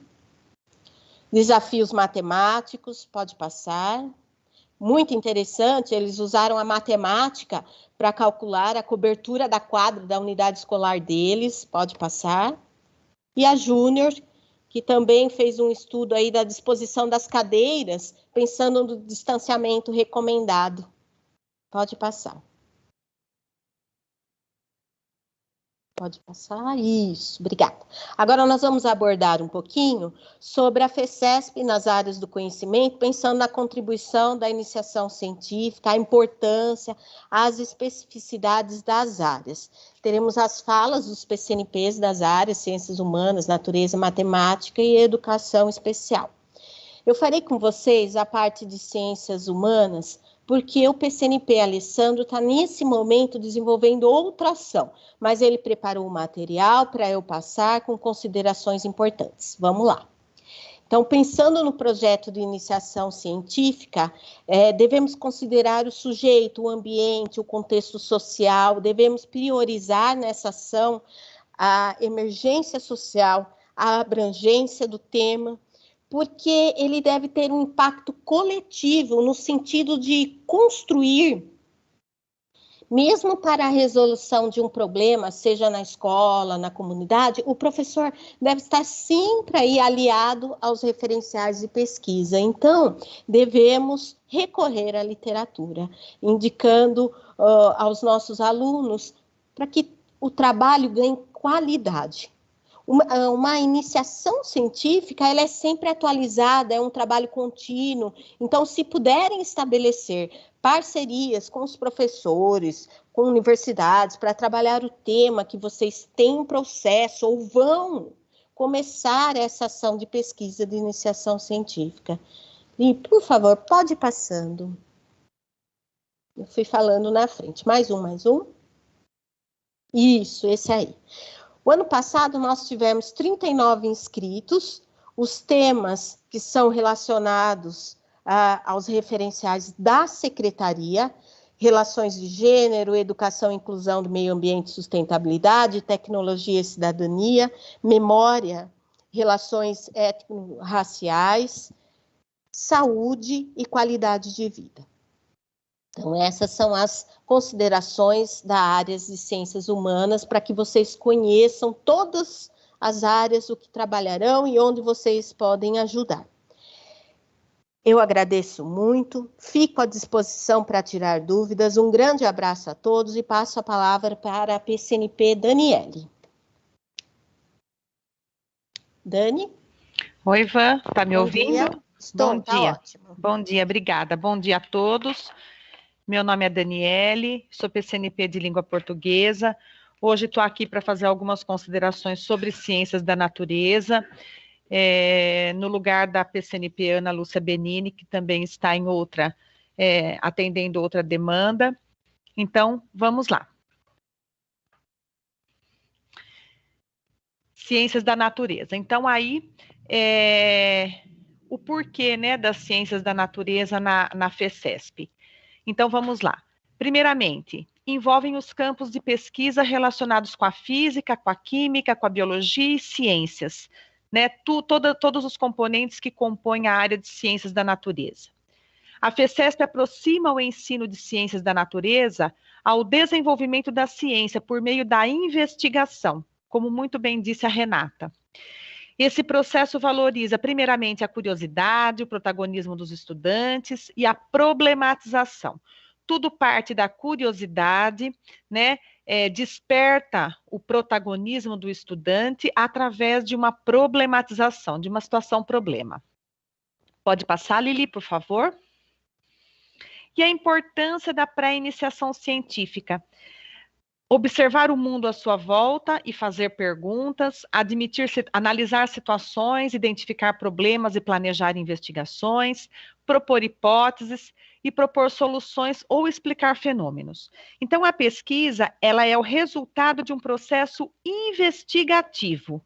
Desafios matemáticos, pode passar. Muito interessante, eles usaram a matemática para calcular a cobertura da quadra da unidade escolar deles, pode passar. E a Júnior, que também fez um estudo aí da disposição das cadeiras, pensando no distanciamento recomendado. Pode passar. Pode passar, isso, obrigada. Agora nós vamos abordar um pouquinho sobre a FECESP nas áreas do conhecimento, pensando na contribuição da iniciação científica, a importância, as especificidades das áreas. Teremos as falas dos PCNPs das áreas, ciências humanas, natureza, matemática e educação especial. Eu farei com vocês a parte de ciências humanas, porque o PCNP Alessandro está nesse momento desenvolvendo outra ação, mas ele preparou o material para eu passar com considerações importantes. Vamos lá. Então, pensando no projeto de iniciação científica, devemos considerar o sujeito, o ambiente, o contexto social, devemos priorizar nessa ação a emergência social, a abrangência do tema, porque ele deve ter um impacto coletivo no sentido de construir, mesmo para a resolução de um problema, seja na escola, na comunidade, o professor deve estar sempre aí aliado aos referenciais de pesquisa. Então, devemos recorrer à literatura, indicando aos nossos alunos para que o trabalho ganhe qualidade. Uma iniciação científica, ela é sempre atualizada, é um trabalho contínuo. Então, se puderem estabelecer parcerias com os professores, com universidades, para trabalhar o tema que vocês têm em processo ou vão começar essa ação de pesquisa de iniciação científica. E, por favor, pode ir passando. Eu fui falando na frente. Mais um. Isso, esse aí. O ano passado, nós tivemos 39 inscritos. Os temas que são relacionados aos referenciais da Secretaria, relações de gênero, educação e inclusão do meio ambiente e sustentabilidade, tecnologia e cidadania, memória, relações étnico-raciais, saúde e qualidade de vida. Então, essas são as considerações da área de ciências humanas, para que vocês conheçam todas as áreas, o que trabalharão e onde vocês podem ajudar. Eu agradeço muito, fico à disposição para tirar dúvidas. Um grande abraço a todos e passo a palavra para a PCNP Daniele. Dani? Oi, Ivan, está me ouvindo? Estou, bom dia. Ótimo. Bom dia, obrigada. Bom dia a todos. Meu nome é Daniele, sou PCNP de língua portuguesa. Hoje estou aqui para fazer algumas considerações sobre ciências da natureza, no lugar da PCNP Ana Lúcia Benini, que também está em outra, atendendo outra demanda. Então, vamos lá. Ciências da natureza. Então, aí, o porquê, né, das ciências da natureza na FECESP. Então, vamos lá. Primeiramente, envolvem os campos de pesquisa relacionados com a física, com a química, com a biologia e ciências. né, todos os componentes que compõem a área de ciências da natureza. A FECESP aproxima o ensino de ciências da natureza ao desenvolvimento da ciência por meio da investigação, como muito bem disse a Renata. Esse processo valoriza, primeiramente, a curiosidade, o protagonismo dos estudantes e a problematização. Tudo parte da curiosidade, né? Desperta o protagonismo do estudante através de uma problematização, de uma situação-problema. Pode passar, Lili, por favor? E a importância da pré-iniciação científica. Observar o mundo à sua volta e fazer perguntas, analisar situações, identificar problemas e planejar investigações, propor hipóteses e propor soluções ou explicar fenômenos. Então, a pesquisa, ela é o resultado de um processo investigativo,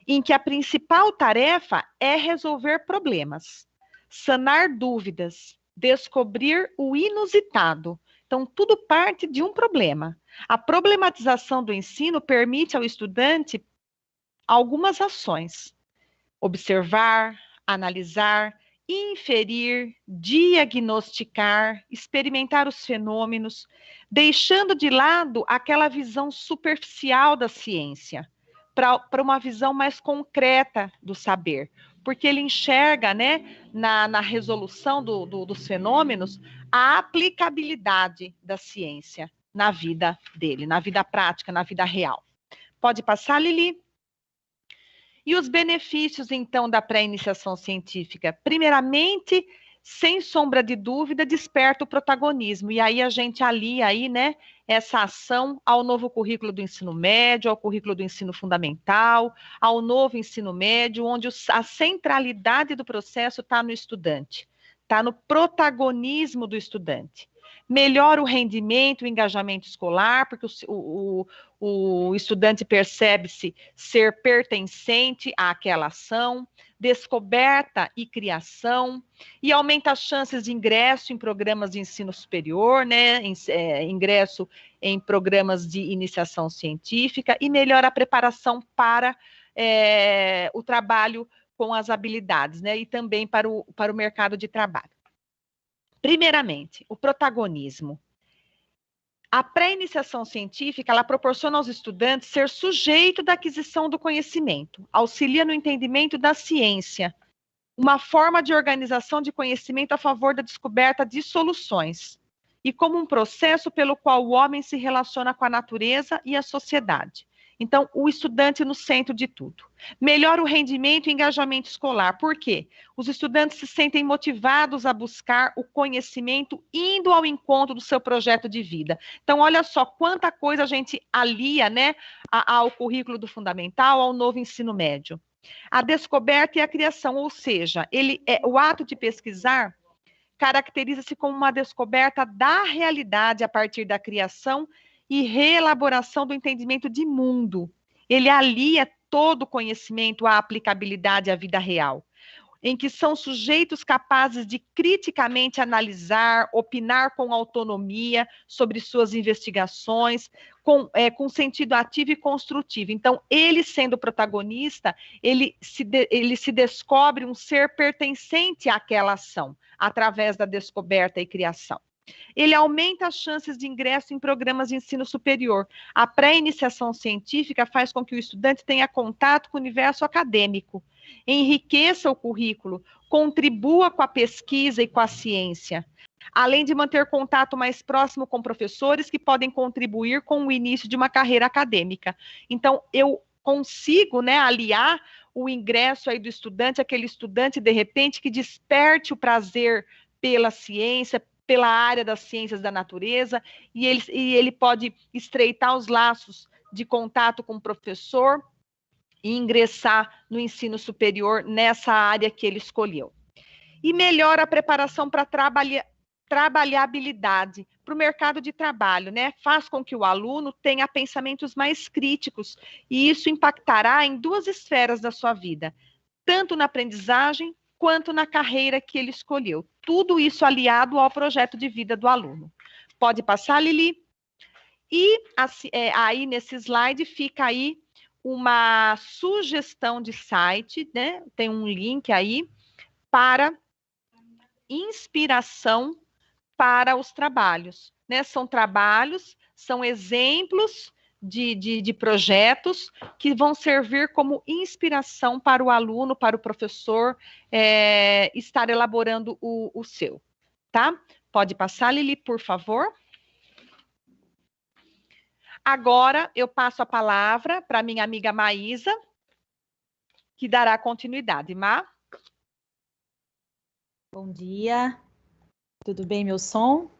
em que a principal tarefa é resolver problemas, sanar dúvidas, descobrir o inusitado. Então, tudo parte de um problema. A problematização do ensino permite ao estudante algumas ações: observar, analisar, inferir, diagnosticar, experimentar os fenômenos, deixando de lado aquela visão superficial da ciência, para uma visão mais concreta do saber, porque ele enxerga, né, na resolução dos fenômenos, a aplicabilidade da ciência na vida dele, na vida prática, na vida real. Pode passar, Lili? E os benefícios, então, da pré-iniciação científica? Primeiramente, sem sombra de dúvida, desperta o protagonismo. E aí a gente alia aí, né, essa ação ao novo currículo do ensino médio, ao currículo do ensino fundamental, ao novo ensino médio, onde a centralidade do processo está no estudante, está no protagonismo do estudante. Melhora o rendimento, o engajamento escolar, porque o estudante percebe-se ser pertencente àquela ação, descoberta e criação, e aumenta as chances de ingresso em programas de ensino superior, né, ingresso em programas de iniciação científica, e melhora a preparação para o trabalho com as habilidades, né, e também para o mercado de trabalho. Primeiramente, o protagonismo. A pré-iniciação científica, ela proporciona aos estudantes ser sujeito da aquisição do conhecimento, auxilia no entendimento da ciência, uma forma de organização de conhecimento a favor da descoberta de soluções, e como um processo pelo qual o homem se relaciona com a natureza e a sociedade. Então, o estudante no centro de tudo. Melhora o rendimento e engajamento escolar. Por quê? Os estudantes se sentem motivados a buscar o conhecimento indo ao encontro do seu projeto de vida. Então, olha só quanta coisa a gente alia, né, ao currículo do fundamental, ao novo ensino médio. A descoberta e a criação, ou seja, o ato de pesquisar caracteriza-se como uma descoberta da realidade a partir da criação e reelaboração do entendimento de mundo. Ele alia todo o conhecimento à aplicabilidade à vida real, em que são sujeitos capazes de criticamente analisar, opinar com autonomia sobre suas investigações, com sentido ativo e construtivo. Então, ele sendo protagonista, ele se descobre um ser pertencente àquela ação, através da descoberta e criação. Ele aumenta as chances de ingresso em programas de ensino superior. A pré-iniciação científica faz com que o estudante tenha contato com o universo acadêmico, enriqueça o currículo, contribua com a pesquisa e com a ciência, além de manter contato mais próximo com professores que podem contribuir com o início de uma carreira acadêmica. Então, eu consigo, né, aliar o ingresso aí do estudante, aquele estudante, de repente, que desperte o prazer pela ciência, pela área das ciências da natureza, e ele pode estreitar os laços de contato com o professor e ingressar no ensino superior nessa área que ele escolheu. E melhora a preparação para trabalhabilidade, para o mercado de trabalho, né? Faz com que o aluno tenha pensamentos mais críticos, e isso impactará em duas esferas da sua vida, tanto na aprendizagem quanto na carreira que ele escolheu. Tudo isso aliado ao projeto de vida do aluno. Pode passar, Lili? E aí, nesse slide, fica aí uma sugestão de site, né? Tem um link aí para inspiração para os trabalhos, né? São trabalhos, são exemplos de projetos que vão servir como inspiração para o aluno, para o professor estar elaborando o seu, tá? Pode passar, Lili, por favor. Agora eu passo a palavra para minha amiga Maísa, que dará continuidade. Má? Bom dia, tudo bem, meu som?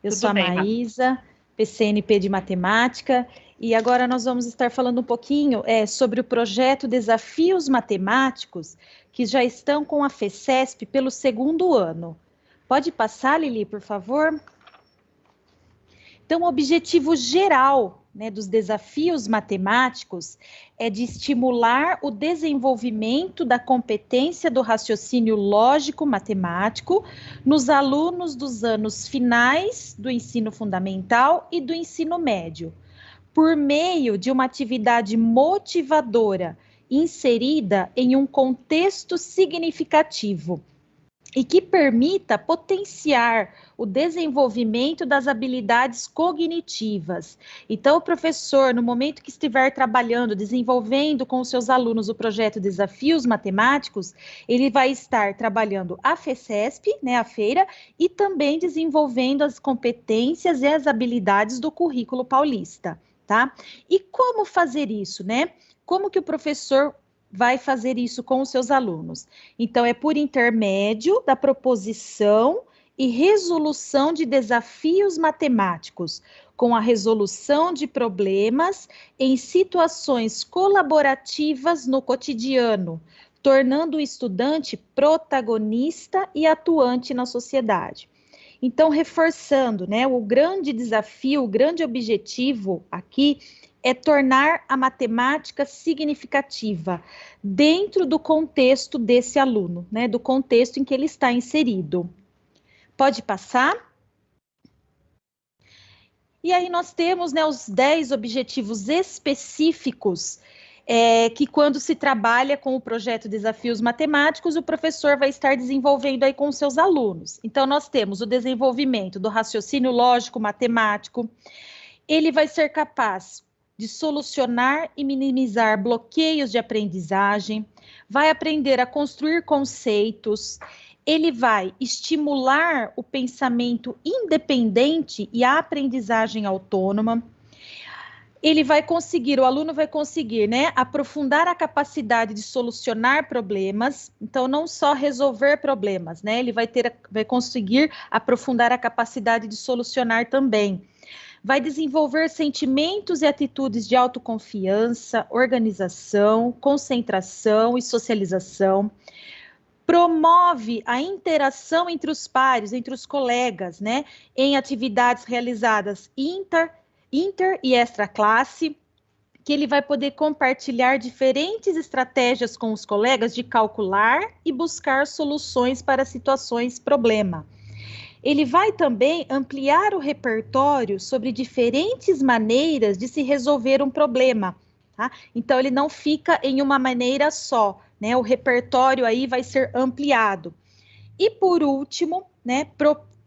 Eu Tudo sou a bem, Maísa, PCNP de Matemática, e agora nós vamos estar falando um pouquinho sobre o projeto Desafios Matemáticos, que já estão com a FECESP pelo 2º ano. Pode passar, Lili, por favor? Então, o objetivo geral, né, dos desafios matemáticos é de estimular o desenvolvimento da competência do raciocínio lógico matemático nos alunos dos anos finais do ensino fundamental e do ensino médio, por meio de uma atividade motivadora inserida em um contexto significativo e que permita potenciar o desenvolvimento das habilidades cognitivas. Então, o professor, no momento que estiver trabalhando, desenvolvendo com os seus alunos o projeto Desafios Matemáticos, ele vai estar trabalhando a FECESP, né, a feira, e também desenvolvendo as competências e as habilidades do currículo paulista, tá? E como fazer isso, né? Como que o professor vai fazer isso com os seus alunos? Então, é por intermédio da proposição e resolução de desafios matemáticos, com a resolução de problemas em situações colaborativas no cotidiano, tornando o estudante protagonista e atuante na sociedade. Então, reforçando, né, o grande desafio, o grande objetivo aqui é tornar a matemática significativa dentro do contexto desse aluno, né, do contexto em que ele está inserido. Pode passar? E aí nós temos, né, os 10 objetivos específicos que quando se trabalha com o projeto Desafios Matemáticos, o professor vai estar desenvolvendo aí com os seus alunos. Então, nós temos o desenvolvimento do raciocínio lógico matemático, ele vai ser capaz de solucionar e minimizar bloqueios de aprendizagem, vai aprender a construir conceitos, ele vai estimular o pensamento independente e a aprendizagem autônoma, o aluno vai conseguir, né, aprofundar a capacidade de solucionar problemas, então não só resolver problemas, né, ele vai conseguir aprofundar a capacidade de solucionar também. Vai desenvolver sentimentos e atitudes de autoconfiança, organização, concentração e socialização. Promove a interação entre os pares, entre os colegas, né, em atividades realizadas inter e extra-classe, que ele vai poder compartilhar diferentes estratégias com os colegas de calcular e buscar soluções para situações problema. Ele vai também ampliar o repertório sobre diferentes maneiras de se resolver um problema, tá? Então, ele não fica em uma maneira só, né? O repertório aí vai ser ampliado. E, por último, né,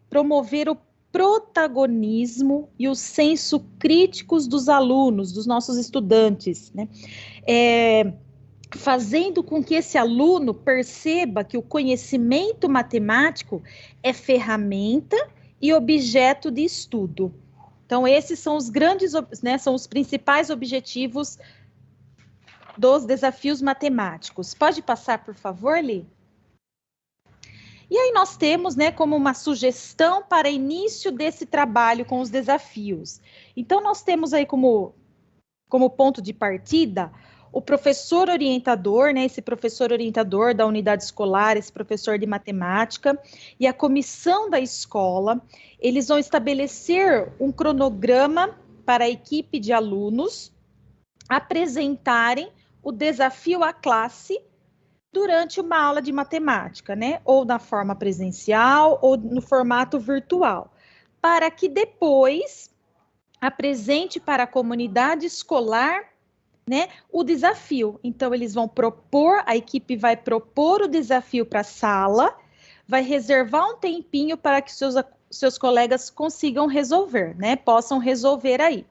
promover o protagonismo e o senso críticos dos alunos, dos nossos estudantes, né? Fazendo com que esse aluno perceba que o conhecimento matemático é ferramenta e objeto de estudo. Então, esses são os grandes, né, são os principais objetivos dos desafios matemáticos. Pode passar, por favor, Li? E aí nós temos, né, como uma sugestão para início desse trabalho com os desafios. Então, nós temos aí como ponto de partida o professor orientador, né, esse professor orientador da unidade escolar, esse professor de matemática, e a comissão da escola, eles vão estabelecer um cronograma para a equipe de alunos apresentarem o desafio à classe durante uma aula de matemática, né, ou na forma presencial ou no formato virtual, para que depois apresente para a comunidade escolar né, o desafio. Então, eles vão propor, a equipe vai propor o desafio para a sala, vai reservar um tempinho para que seus colegas consigam resolver, né, possam resolver aí.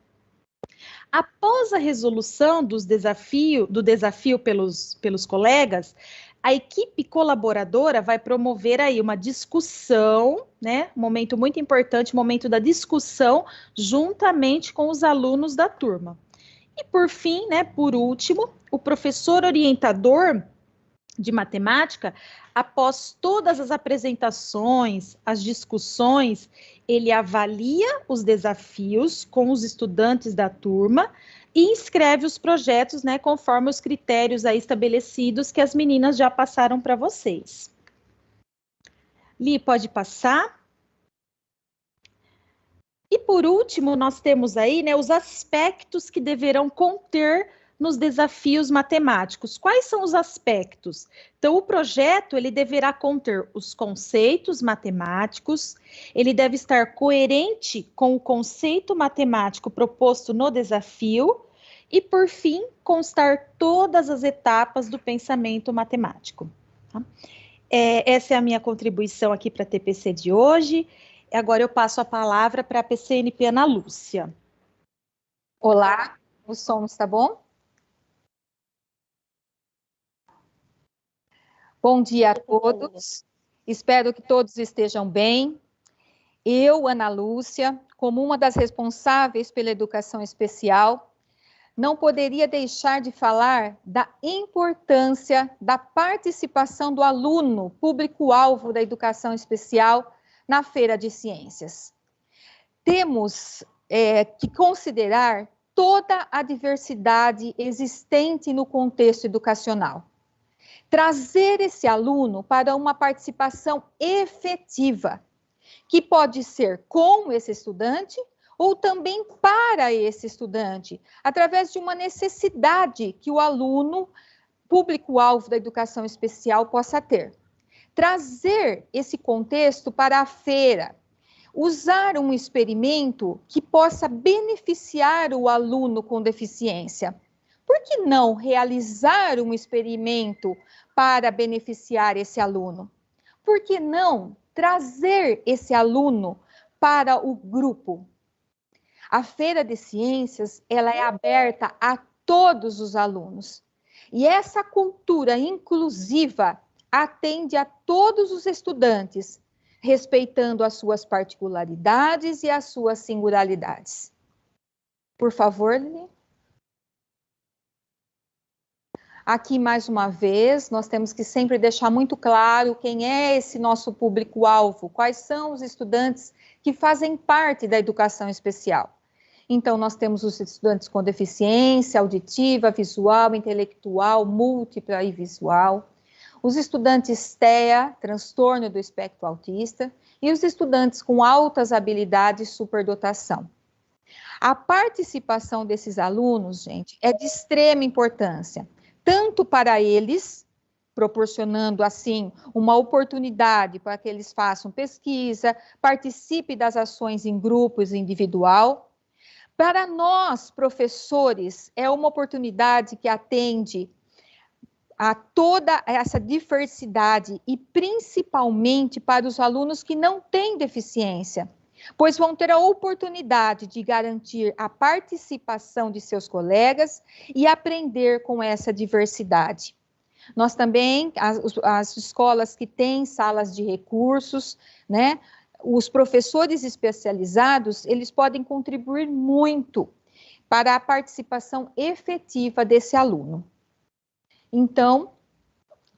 Após a resolução do desafio pelos colegas, a equipe colaboradora vai promover aí uma discussão, né? Momento muito importante, momento da discussão, juntamente com os alunos da turma. E por fim, né, por último, o professor orientador de matemática, após todas as apresentações, as discussões, ele avalia os desafios com os estudantes da turma e inscreve os projetos, né, conforme os critérios aí estabelecidos que as meninas já passaram para vocês. Li, pode passar? E por último, nós temos aí, né, os aspectos que deverão conter nos desafios matemáticos. Quais são os aspectos? Então, o projeto, ele deverá conter os conceitos matemáticos, ele deve estar coerente com o conceito matemático proposto no desafio e, por fim, constar todas as etapas do pensamento matemático. Tá? Essa é a minha contribuição aqui para a TPC de hoje. Agora eu passo a palavra para a PCNP Ana Lúcia. Olá, o som está bom? Bom dia a todos, espero que todos estejam bem. Eu, Ana Lúcia, como uma das responsáveis pela educação especial, não poderia deixar de falar da importância da participação do aluno, público-alvo da educação especial, na Feira de Ciências. Temos que considerar toda a diversidade existente no contexto educacional. Trazer esse aluno para uma participação efetiva, que pode ser com esse estudante ou também para esse estudante, através de uma necessidade que o aluno, público-alvo da educação especial, possa ter. Trazer esse contexto para a feira, usar um experimento que possa beneficiar o aluno com deficiência. Por que não realizar um experimento para beneficiar esse aluno? Por que não trazer esse aluno para o grupo? A Feira de Ciências, ela é aberta a todos os alunos. E essa cultura inclusiva atende a todos os estudantes, respeitando as suas particularidades e as suas singularidades. Por favor, Lili. Aqui, mais uma vez, nós temos que sempre deixar muito claro quem é esse nosso público-alvo, quais são os estudantes que fazem parte da educação especial. Então, nós temos os estudantes com deficiência auditiva, visual, intelectual, múltipla e visual, os estudantes TEA, transtorno do espectro autista, e os estudantes com altas habilidades e superdotação. A participação desses alunos, gente, é de extrema importância, tanto para eles, proporcionando, assim, uma oportunidade para que eles façam pesquisa, participem das ações em grupos e individual. Para nós, professores, é uma oportunidade que atende a toda essa diversidade e principalmente para os alunos que não têm deficiência, pois vão ter a oportunidade de garantir a participação de seus colegas e aprender com essa diversidade. Nós também, as escolas que têm salas de recursos, né, os professores especializados, eles podem contribuir muito para a participação efetiva desse aluno. Então,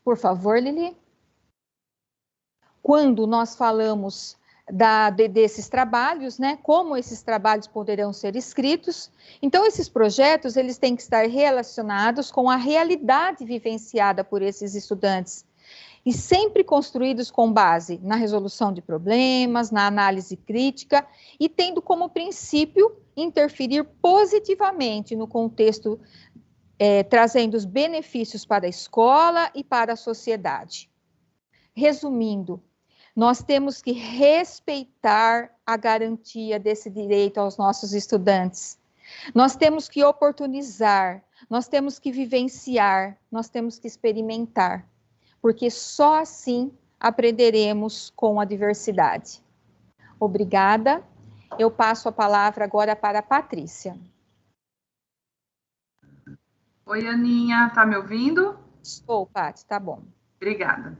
por favor, Lili. Quando nós falamos desses trabalhos, né, como esses trabalhos poderão ser escritos, então esses projetos, eles têm que estar relacionados com a realidade vivenciada por esses estudantes, e sempre construídos com base na resolução de problemas, na análise crítica, e tendo como princípio interferir positivamente no contexto, trazendo os benefícios para a escola e para a sociedade. Resumindo, nós temos que respeitar a garantia desse direito aos nossos estudantes, Nós temos que oportunizar, nós temos que vivenciar, nós temos que experimentar, porque só assim aprenderemos com a diversidade. Obrigada. Eu passo a palavra agora para a Patrícia. Oi, Aninha, tá me ouvindo? Estou, Paty, tá bom. Obrigada.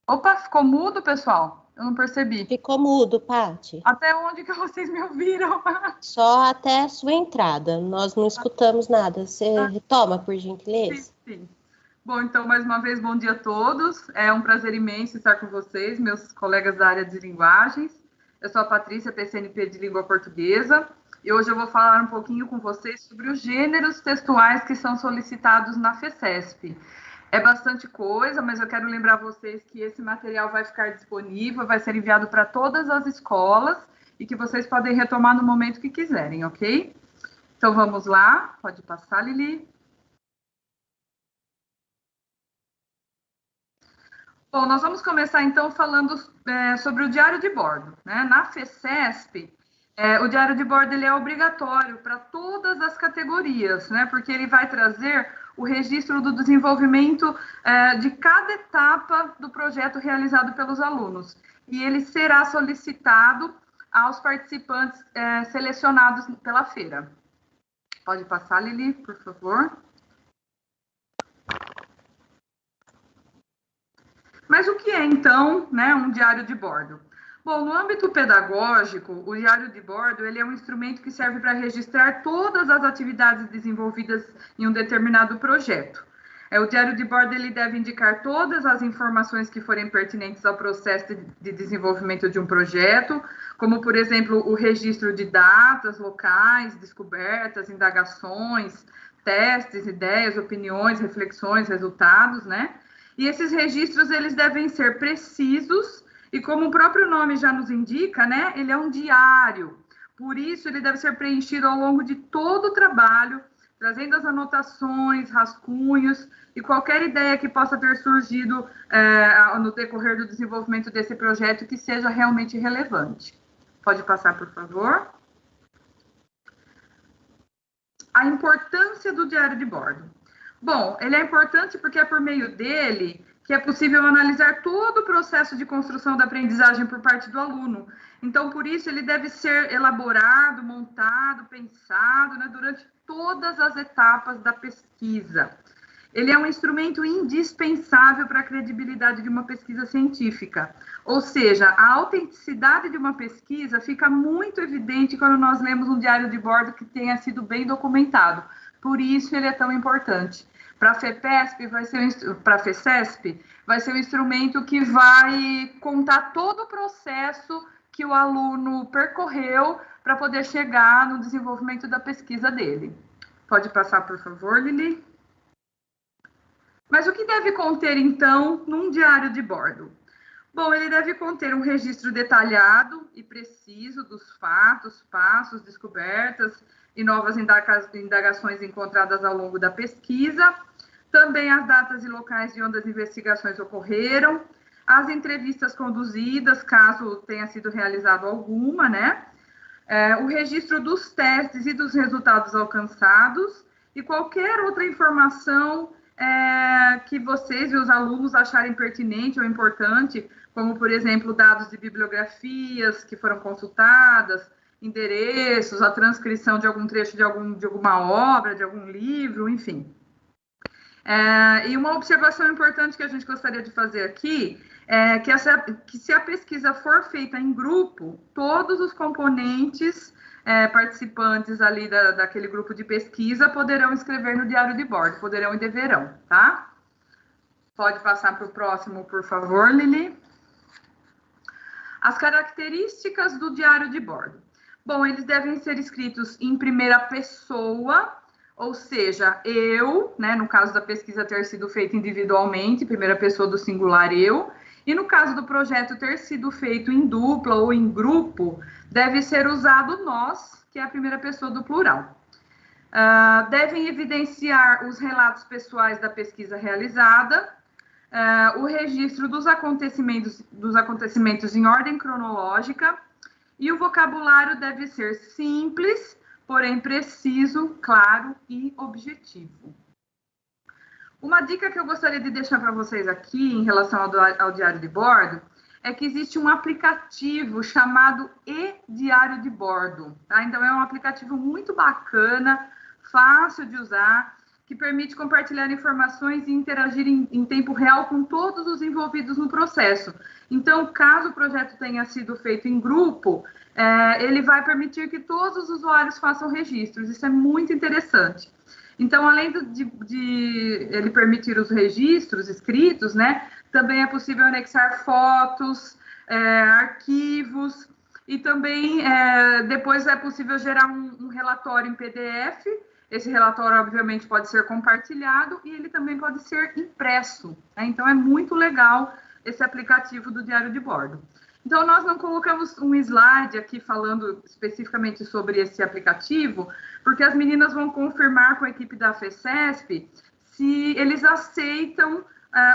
Opa, ficou mudo, pessoal? Eu não percebi. Ficou mudo, Paty. Até onde que vocês me ouviram? Só até a sua entrada. Nós não escutamos nada. Você retoma, por gentileza? Sim. Bom, então, mais uma vez, bom dia a todos. É um prazer imenso estar com vocês, meus colegas da área de linguagens. Eu sou a Patrícia, PCNP de Língua Portuguesa, e hoje eu vou falar um pouquinho com vocês sobre os gêneros textuais que são solicitados na FECESP. É bastante coisa, mas eu quero lembrar vocês que esse material vai ficar disponível, vai ser enviado para todas as escolas e que vocês podem retomar no momento que quiserem, ok? Então, vamos lá. Pode passar, Lili. Bom, nós vamos começar, então, falando sobre o diário de bordo, né? Na FECESP, o diário de bordo ele é obrigatório para todas as categorias, né? Porque ele vai trazer o registro do desenvolvimento de cada etapa do projeto realizado pelos alunos. E ele será solicitado aos participantes selecionados pela feira. Pode passar, Lili, por favor. Mas o que é, então, né, um diário de bordo? Bom, no âmbito pedagógico, o diário de bordo ele é um instrumento que serve para registrar todas as atividades desenvolvidas em um determinado projeto. O diário de bordo ele deve indicar todas as informações que forem pertinentes ao processo de desenvolvimento de um projeto, como, por exemplo, o registro de datas, locais, descobertas, indagações, testes, ideias, opiniões, reflexões, resultados, né? E esses registros eles devem ser precisos, e como o próprio nome já nos indica, né, ele é um diário. Por isso, ele deve ser preenchido ao longo de todo o trabalho, trazendo as anotações, rascunhos e qualquer ideia que possa ter surgido no decorrer do desenvolvimento desse projeto que seja realmente relevante. Pode passar, por favor. A importância do diário de bordo. Bom, ele é importante porque é por meio dele que é possível analisar todo o processo de construção da aprendizagem por parte do aluno. Então, por isso, ele deve ser elaborado, montado, pensado, né, durante todas as etapas da pesquisa. Ele é um instrumento indispensável para a credibilidade de uma pesquisa científica. Ou seja, a autenticidade de uma pesquisa fica muito evidente quando nós lemos um diário de bordo que tenha sido bem documentado. Por isso, ele é tão importante. Para a FECESP, vai ser um instrumento que vai contar todo o processo que o aluno percorreu para poder chegar no desenvolvimento da pesquisa dele. Pode passar, por favor, Lili. Mas o que deve conter, então, num diário de bordo? Bom, ele deve conter um registro detalhado e preciso dos fatos, passos, descobertas e novas indagações encontradas ao longo da pesquisa, também as datas e locais de onde as investigações ocorreram, as entrevistas conduzidas, caso tenha sido realizado alguma, né? O registro dos testes e dos resultados alcançados e qualquer outra informação que vocês e os alunos acharem pertinente ou importante, como, por exemplo, dados de bibliografias que foram consultadas, endereços, a transcrição de algum trecho de alguma obra, de algum livro, enfim. E uma observação importante que a gente gostaria de fazer aqui é que se a pesquisa for feita em grupo, todos os componentes participantes ali daquele grupo de pesquisa poderão escrever no diário de bordo, poderão e deverão, tá? Pode passar para o próximo, por favor, Lili. As características do diário de bordo. Bom, eles devem ser escritos em primeira pessoa, ou seja, eu, né, no caso da pesquisa ter sido feita individualmente, primeira pessoa do singular eu, E no caso do projeto ter sido feito em dupla ou em grupo, deve ser usado nós, que é a primeira pessoa do plural. Devem evidenciar os relatos pessoais da pesquisa realizada, o registro dos acontecimentos em ordem cronológica, e o vocabulário deve ser simples, porém preciso, claro e objetivo. Uma dica que eu gostaria de deixar para vocês aqui em relação ao diário de bordo é que existe um aplicativo chamado e-diário de bordo, tá? Então é um aplicativo muito bacana, fácil de usar, que permite compartilhar informações e interagir em tempo real com todos os envolvidos no processo. Então, caso o projeto tenha sido feito em grupo, ele vai permitir que todos os usuários façam registros. Isso é muito interessante. Então, além de ele permitir os registros escritos, né, também é possível anexar fotos, arquivos, e também depois é possível gerar um relatório em PDF. Esse relatório, obviamente, pode ser compartilhado e ele também pode ser impresso, né? Então, é muito legal esse aplicativo do diário de bordo. Então, nós não colocamos um slide aqui falando especificamente sobre esse aplicativo, porque as meninas vão confirmar com a equipe da FECESP se eles aceitam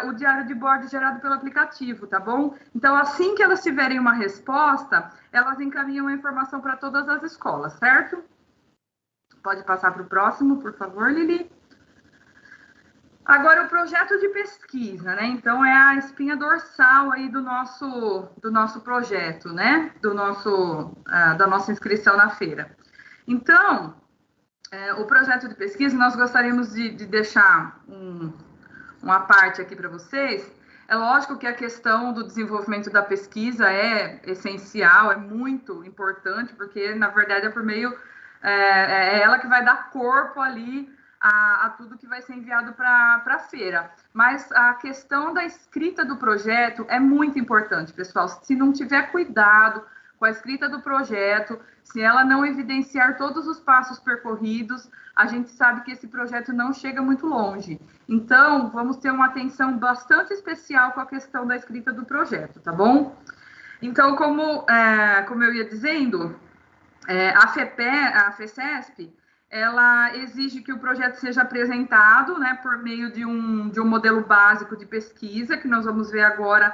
o diário de bordo gerado pelo aplicativo, tá bom? Então, assim que elas tiverem uma resposta, elas encaminham a informação para todas as escolas, certo? Pode passar para o próximo, por favor, Lili. Agora, o projeto de pesquisa, né? Então, é a espinha dorsal aí do nosso projeto, né? Da nossa inscrição na feira. Então, o projeto de pesquisa, nós gostaríamos de deixar uma parte aqui para vocês. É lógico que a questão do desenvolvimento da pesquisa é essencial, é muito importante, porque, na verdade, é por meio... é ela que vai dar corpo ali a tudo que vai ser enviado para a feira. Mas a questão da escrita do projeto é muito importante, pessoal. Se não tiver cuidado com a escrita do projeto, se ela não evidenciar todos os passos percorridos, a gente sabe que esse projeto não chega muito longe. Então, vamos ter uma atenção bastante especial com a questão da escrita do projeto, tá bom? Então, como eu ia dizendo... a FECESP, ela exige que o projeto seja apresentado, né, por meio de um modelo básico de pesquisa, que nós vamos ver agora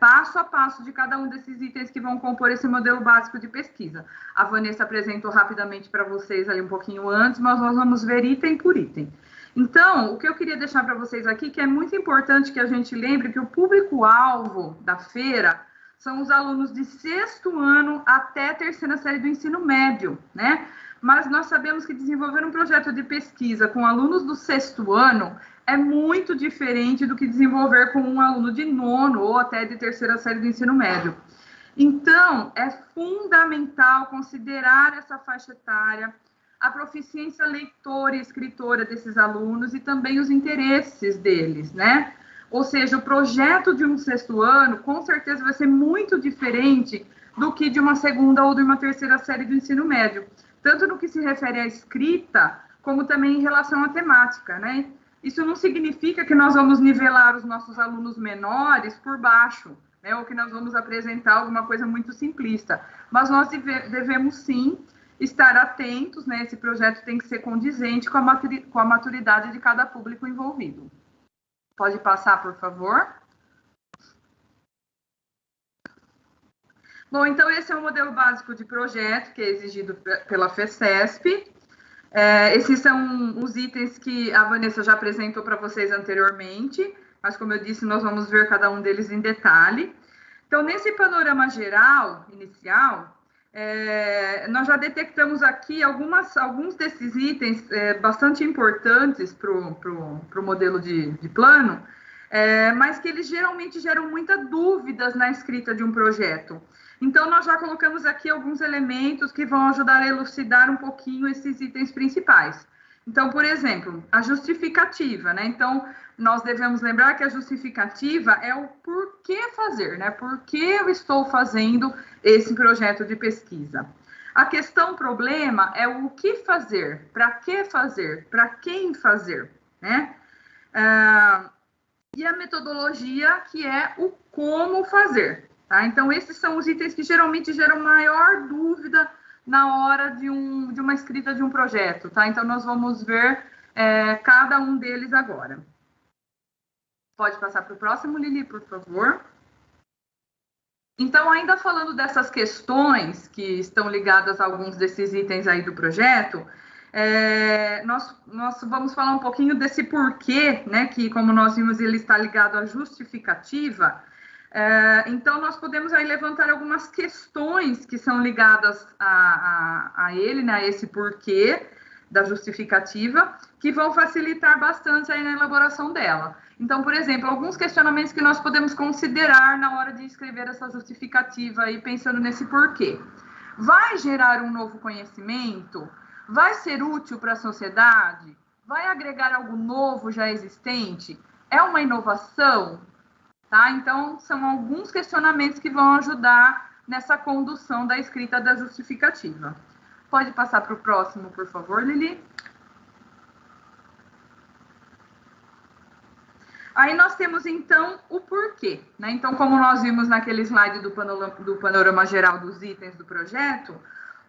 passo a passo de cada um desses itens que vão compor esse modelo básico de pesquisa. A Vanessa apresentou rapidamente para vocês ali um pouquinho antes, mas nós vamos ver item por item. Então, o que eu queria deixar para vocês aqui, que é muito importante que a gente lembre que o público-alvo da feira são os alunos de 6º ano até a 3ª série do ensino médio, né? Mas nós sabemos que desenvolver um projeto de pesquisa com alunos do 6º ano é muito diferente do que desenvolver com um aluno de 9º ou até de 3ª série do ensino médio. Então, é fundamental considerar essa faixa etária, a proficiência leitora e escritora desses alunos e também os interesses deles, né? Ou seja, o projeto de um 6º ano, com certeza, vai ser muito diferente do que de uma 2ª ou de uma 3ª série do ensino médio, tanto no que se refere à escrita, como também em relação à temática, né? Isso não significa que nós vamos nivelar os nossos alunos menores por baixo, né? Ou que nós vamos apresentar alguma coisa muito simplista, mas nós devemos, sim, estar atentos, né? Esse projeto tem que ser condizente com a maturidade de cada público envolvido. Pode passar, por favor. Bom, então esse é o modelo básico de projeto que é exigido pela FECESP. Esses são os itens que a Vanessa já apresentou para vocês anteriormente, mas como eu disse, nós vamos ver cada um deles em detalhe. Então, nesse panorama geral, inicial, nós já detectamos aqui alguns desses itens bastante importantes para o modelo de plano, mas que eles geralmente geram muitas dúvidas na escrita de um projeto. Então, nós já colocamos aqui alguns elementos que vão ajudar a elucidar um pouquinho esses itens principais. Então, por exemplo, a justificativa, né? Então, nós devemos lembrar que a justificativa é o porquê fazer, né? Por que eu estou fazendo esse projeto de pesquisa? A questão problema é o que fazer, para que fazer, para quem fazer, né? e a metodologia, que é o como fazer. Tá? Então, esses são os itens que geralmente geram maior dúvida na hora de uma escrita de um projeto. Tá? Então, nós vamos ver cada um deles agora. Pode passar para o próximo, Lili, por favor. Então, ainda falando dessas questões que estão ligadas a alguns desses itens aí do projeto, nós vamos falar um pouquinho desse porquê, né, que, como nós vimos, ele está ligado à justificativa. Então, nós podemos aí levantar algumas questões que são ligadas a ele, né, a esse porquê da justificativa, que vão facilitar bastante aí na elaboração dela. Então, por exemplo, alguns questionamentos que nós podemos considerar na hora de escrever essa justificativa aí, pensando nesse porquê. Vai gerar um novo conhecimento? Vai ser útil para a sociedade? Vai agregar algo novo já existente? É uma inovação? Tá? Então, são alguns questionamentos que vão ajudar nessa condução da escrita da justificativa. Pode passar para o próximo, por favor, Lili. Aí nós temos, então, o porquê, né? Então, como nós vimos naquele slide do panorama geral dos itens do projeto,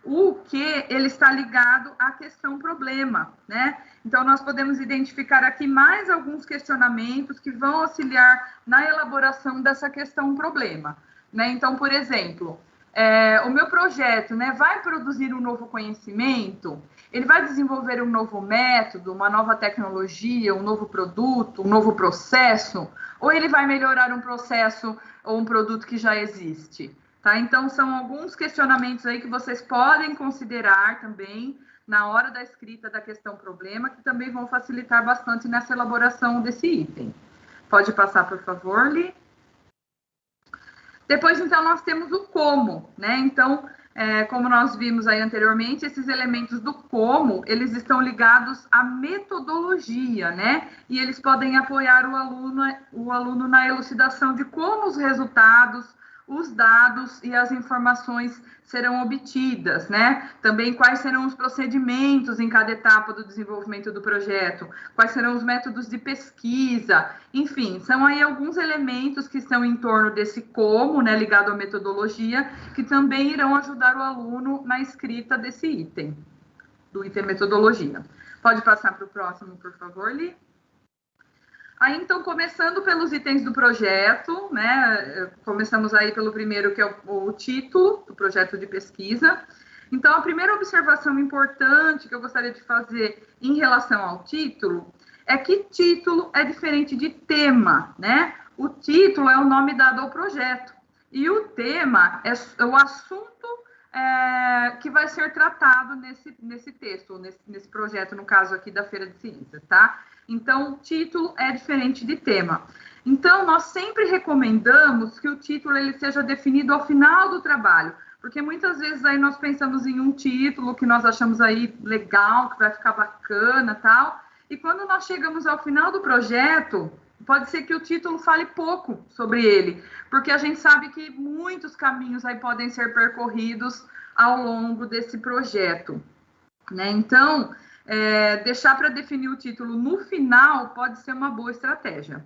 o que ele está ligado à questão problema, né? Então, nós podemos identificar aqui mais alguns questionamentos que vão auxiliar na elaboração dessa questão problema, né? Então, por exemplo, o meu projeto, né, vai produzir um novo conhecimento? Ele vai desenvolver um novo método, uma nova tecnologia, um novo produto, um novo processo? Ou ele vai melhorar um processo ou um produto que já existe? Tá? Então, são alguns questionamentos aí que vocês podem considerar também na hora da escrita da questão problema, que também vão facilitar bastante nessa elaboração desse item. Pode passar, por favor, Li. Depois, então, nós temos o como, né? Então, como nós vimos aí anteriormente, esses elementos do como, eles estão ligados à metodologia, né? E eles podem apoiar o aluno na elucidação de como os resultados, os dados e as informações serão obtidas, né? Também quais serão os procedimentos em cada etapa do desenvolvimento do projeto, quais serão os métodos de pesquisa, enfim, são aí alguns elementos que estão em torno desse como, né, ligado à metodologia, que também irão ajudar o aluno na escrita desse item, do item metodologia. Pode passar para o próximo, por favor, Li. Aí, então, começando pelos itens do projeto, né, começamos aí pelo primeiro, que é o título do projeto de pesquisa. Então, a primeira observação importante que eu gostaria de fazer em relação ao título é que título é diferente de tema, né? O título é o nome dado ao projeto e o tema é o assunto que vai ser tratado nesse texto, nesse projeto, no caso aqui da Feira de Ciências, tá? Então, título é diferente de tema. Então, nós sempre recomendamos que o título ele seja definido ao final do trabalho, porque muitas vezes aí nós pensamos em um título que nós achamos aí legal, que vai ficar bacana, tal, e quando nós chegamos ao final do projeto, pode ser que o título fale pouco sobre ele, porque a gente sabe que muitos caminhos aí podem ser percorridos ao longo desse projeto, né? Então, deixar para definir o título no final pode ser uma boa estratégia.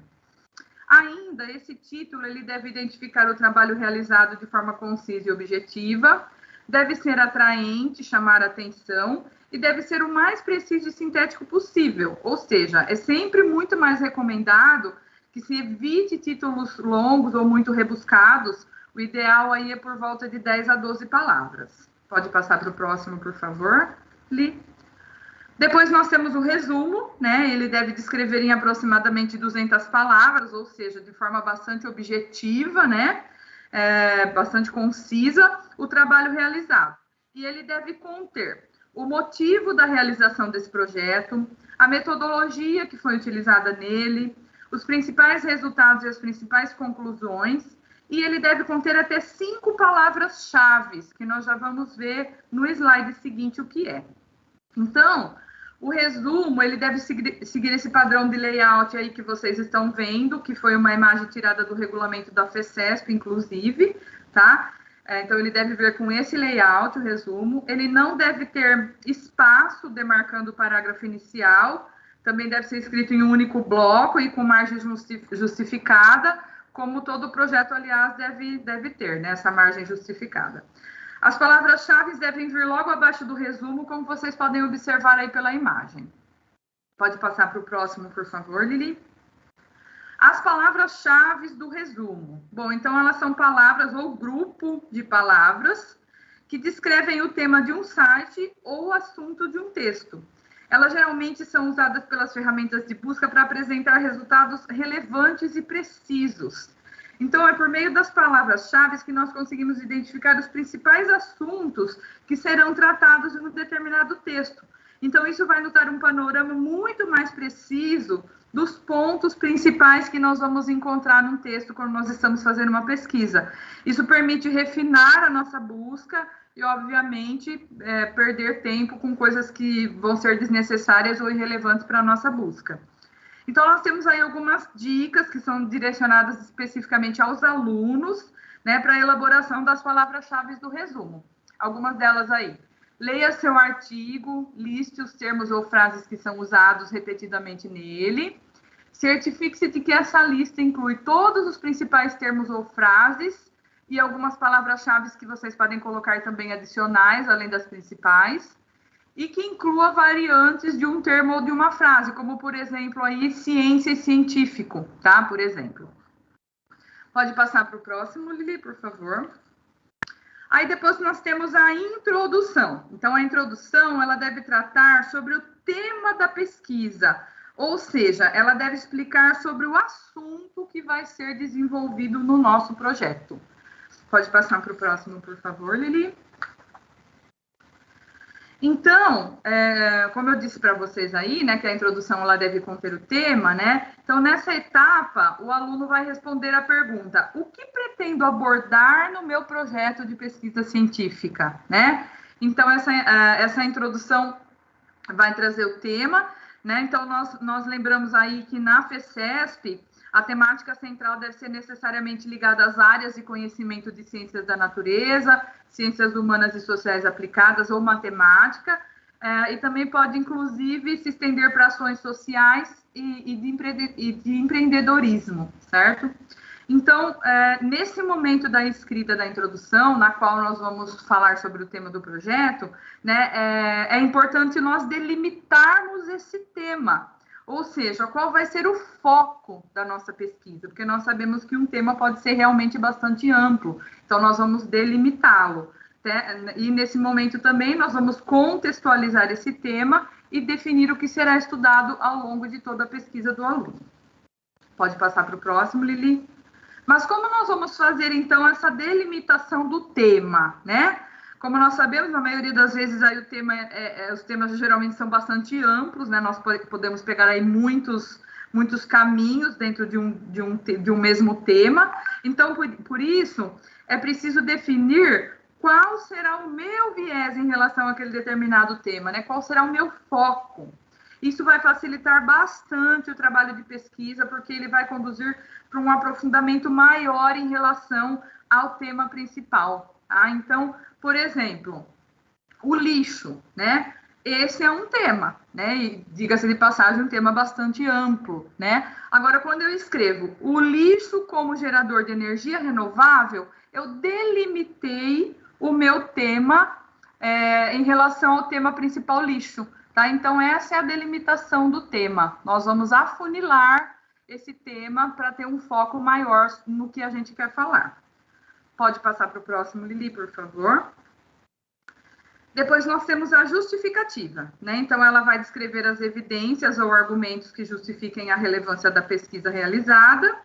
Ainda, esse título ele deve identificar o trabalho realizado de forma concisa e objetiva, deve ser atraente, chamar a atenção, e deve ser o mais preciso e sintético possível, ou seja, é sempre muito mais recomendado que se evite títulos longos ou muito rebuscados. O ideal aí é por volta de 10 a 12 palavras. Pode passar para o próximo, por favor, Li. Depois nós temos o resumo, né? Ele deve descrever em aproximadamente 200 palavras, ou seja, de forma bastante objetiva, né? Bastante concisa, o trabalho realizado. E ele deve conter o motivo da realização desse projeto, a metodologia que foi utilizada nele, os principais resultados e as principais conclusões, e ele deve conter até 5 palavras-chave, que nós já vamos ver no slide seguinte o que é. Então, o resumo, ele deve seguir esse padrão de layout aí que vocês estão vendo, que foi uma imagem tirada do regulamento da FECESP, inclusive, tá? Então, ele deve vir com esse layout, o resumo. Ele não deve ter espaço demarcando o parágrafo inicial, também deve ser escrito em um único bloco e com margem justificada, como todo projeto, aliás, deve ter, né, essa margem justificada. As palavras-chave devem vir logo abaixo do resumo, como vocês podem observar aí pela imagem. Pode passar para o próximo, por favor, Lili. As palavras-chave do resumo. Bom, então elas são palavras ou grupo de palavras que descrevem o tema de um site ou assunto de um texto. Elas geralmente são usadas pelas ferramentas de busca para apresentar resultados relevantes e precisos. Então, é por meio das palavras-chave que nós conseguimos identificar os principais assuntos que serão tratados em um determinado texto. Então, isso vai nos dar um panorama muito mais preciso dos pontos principais que nós vamos encontrar num texto quando nós estamos fazendo uma pesquisa. Isso permite refinar a nossa busca e, obviamente, perder tempo com coisas que vão ser desnecessárias ou irrelevantes para a nossa busca. Então, nós temos aí algumas dicas que são direcionadas especificamente aos alunos, né, para a elaboração das palavras-chave do resumo. Algumas delas aí. Leia seu artigo, liste os termos ou frases que são usados repetidamente nele. Certifique-se de que essa lista inclui todos os principais termos ou frases e algumas palavras-chave que vocês podem colocar também adicionais, além das principais. E que inclua variantes de um termo ou de uma frase, como, por exemplo, aí, ciência e científico, tá? Por exemplo. Pode passar para o próximo, Lili, por favor. Aí, depois, nós temos a introdução. Então, a introdução, ela deve tratar sobre o tema da pesquisa, ou seja, ela deve explicar sobre o assunto que vai ser desenvolvido no nosso projeto. Pode passar para o próximo, por favor, Lili. Então, como eu disse para vocês aí, né, que a introdução ela deve conter o tema, né? Então, nessa etapa, o aluno vai responder a pergunta: o que pretendo abordar no meu projeto de pesquisa científica, né? Então, essa introdução vai trazer o tema, né? Então, nós lembramos aí que na FECESP, a temática central deve ser necessariamente ligada às áreas de conhecimento de ciências da natureza, ciências humanas e sociais aplicadas ou matemática, e também pode, inclusive, se estender para ações sociais e de empreendedorismo, certo? Então, nesse momento da escrita da introdução, na qual nós vamos falar sobre o tema do projeto, né, é importante nós delimitarmos esse tema. Ou seja, qual vai ser o foco da nossa pesquisa, porque nós sabemos que um tema pode ser realmente bastante amplo, então nós vamos delimitá-lo. E nesse momento também nós vamos contextualizar esse tema e definir o que será estudado ao longo de toda a pesquisa do aluno. Pode passar para o próximo, Lili. Mas como nós vamos fazer, então, essa delimitação do tema, né? Como nós sabemos, na maioria das vezes aí os temas geralmente são bastante amplos, né? Nós podemos pegar aí muitos caminhos dentro de um mesmo tema. Então, por isso, é preciso definir qual será o meu viés em relação àquele determinado tema, né? Qual será o meu foco? Isso vai facilitar bastante o trabalho de pesquisa, porque ele vai conduzir para um aprofundamento maior em relação ao tema principal, tá? Então, por exemplo, o lixo, né? Esse é um tema, né? E, diga-se de passagem, um tema bastante amplo, né? Agora, quando eu escrevo o lixo como gerador de energia renovável, eu delimitei o meu tema em relação ao tema principal, lixo, tá? Então, essa é a delimitação do tema. Nós vamos afunilar esse tema para ter um foco maior no que a gente quer falar. Pode passar para o próximo, Lili, por favor. Depois nós temos a justificativa, né? Então, ela vai descrever as evidências ou argumentos que justifiquem a relevância da pesquisa realizada.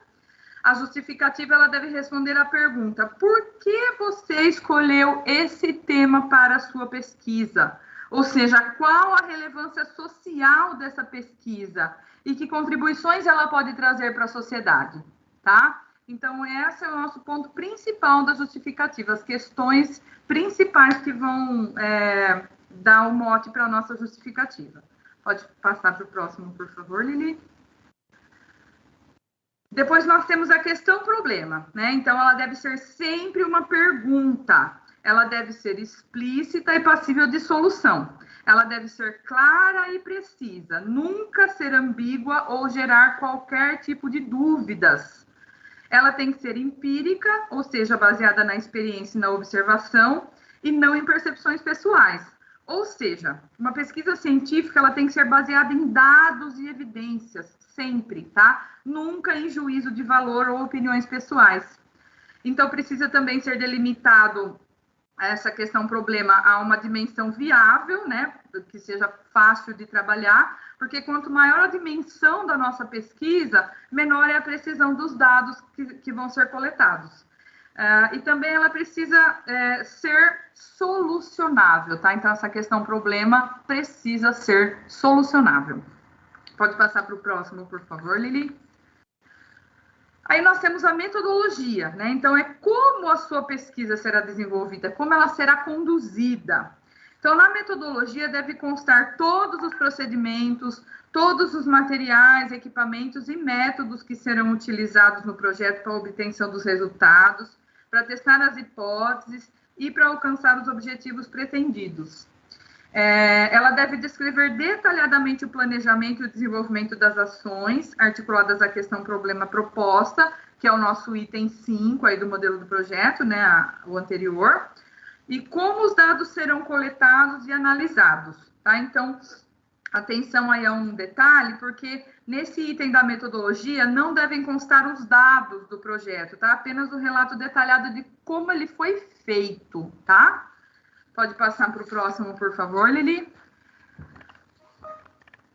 A justificativa, ela deve responder à pergunta: por que você escolheu esse tema para a sua pesquisa? Ou seja, qual a relevância social dessa pesquisa e que contribuições ela pode trazer para a sociedade, tá? Então, esse é o nosso ponto principal da justificativa, as questões principais que vão dar o mote para a nossa justificativa. Pode passar para o próximo, por favor, Lili. Depois nós temos a questão-problema, né? Então, ela deve ser sempre uma pergunta. Ela deve ser explícita e passível de solução. ela deve ser clara e precisa, nunca ser ambígua ou gerar qualquer tipo de dúvidas. Ela tem que ser empírica, ou seja, baseada na experiência e na observação, e não em percepções pessoais. Ou seja, uma pesquisa científica ela tem que ser baseada em dados e evidências, sempre, tá? Nunca em juízo de valor ou opiniões pessoais. Então, precisa também ser delimitado essa questão problema a uma dimensão viável, né? Que seja fácil de trabalhar, porque quanto maior a dimensão da nossa pesquisa, menor é a precisão dos dados que vão ser coletados. E também ela precisa ser solucionável, tá? Então, essa questão problema precisa ser solucionável. Pode passar para o próximo, por favor, Lili. Aí nós temos a metodologia, né? Então, é como a sua pesquisa será desenvolvida, como ela será conduzida. Então, na metodologia deve constar todos os procedimentos, todos os materiais, equipamentos e métodos que serão utilizados no projeto para a obtenção dos resultados, para testar as hipóteses e para alcançar os objetivos pretendidos. Ela deve descrever detalhadamente o planejamento e o desenvolvimento das ações articuladas à questão problema-proposta, que é o nosso item 5 aí do modelo do projeto, né, o anterior, e como os dados serão coletados e analisados, tá? Então, atenção aí a um detalhe, porque nesse item da metodologia não devem constar os dados do projeto, tá? Apenas o relato detalhado de como ele foi feito, tá? Pode passar para o próximo, por favor, Lili.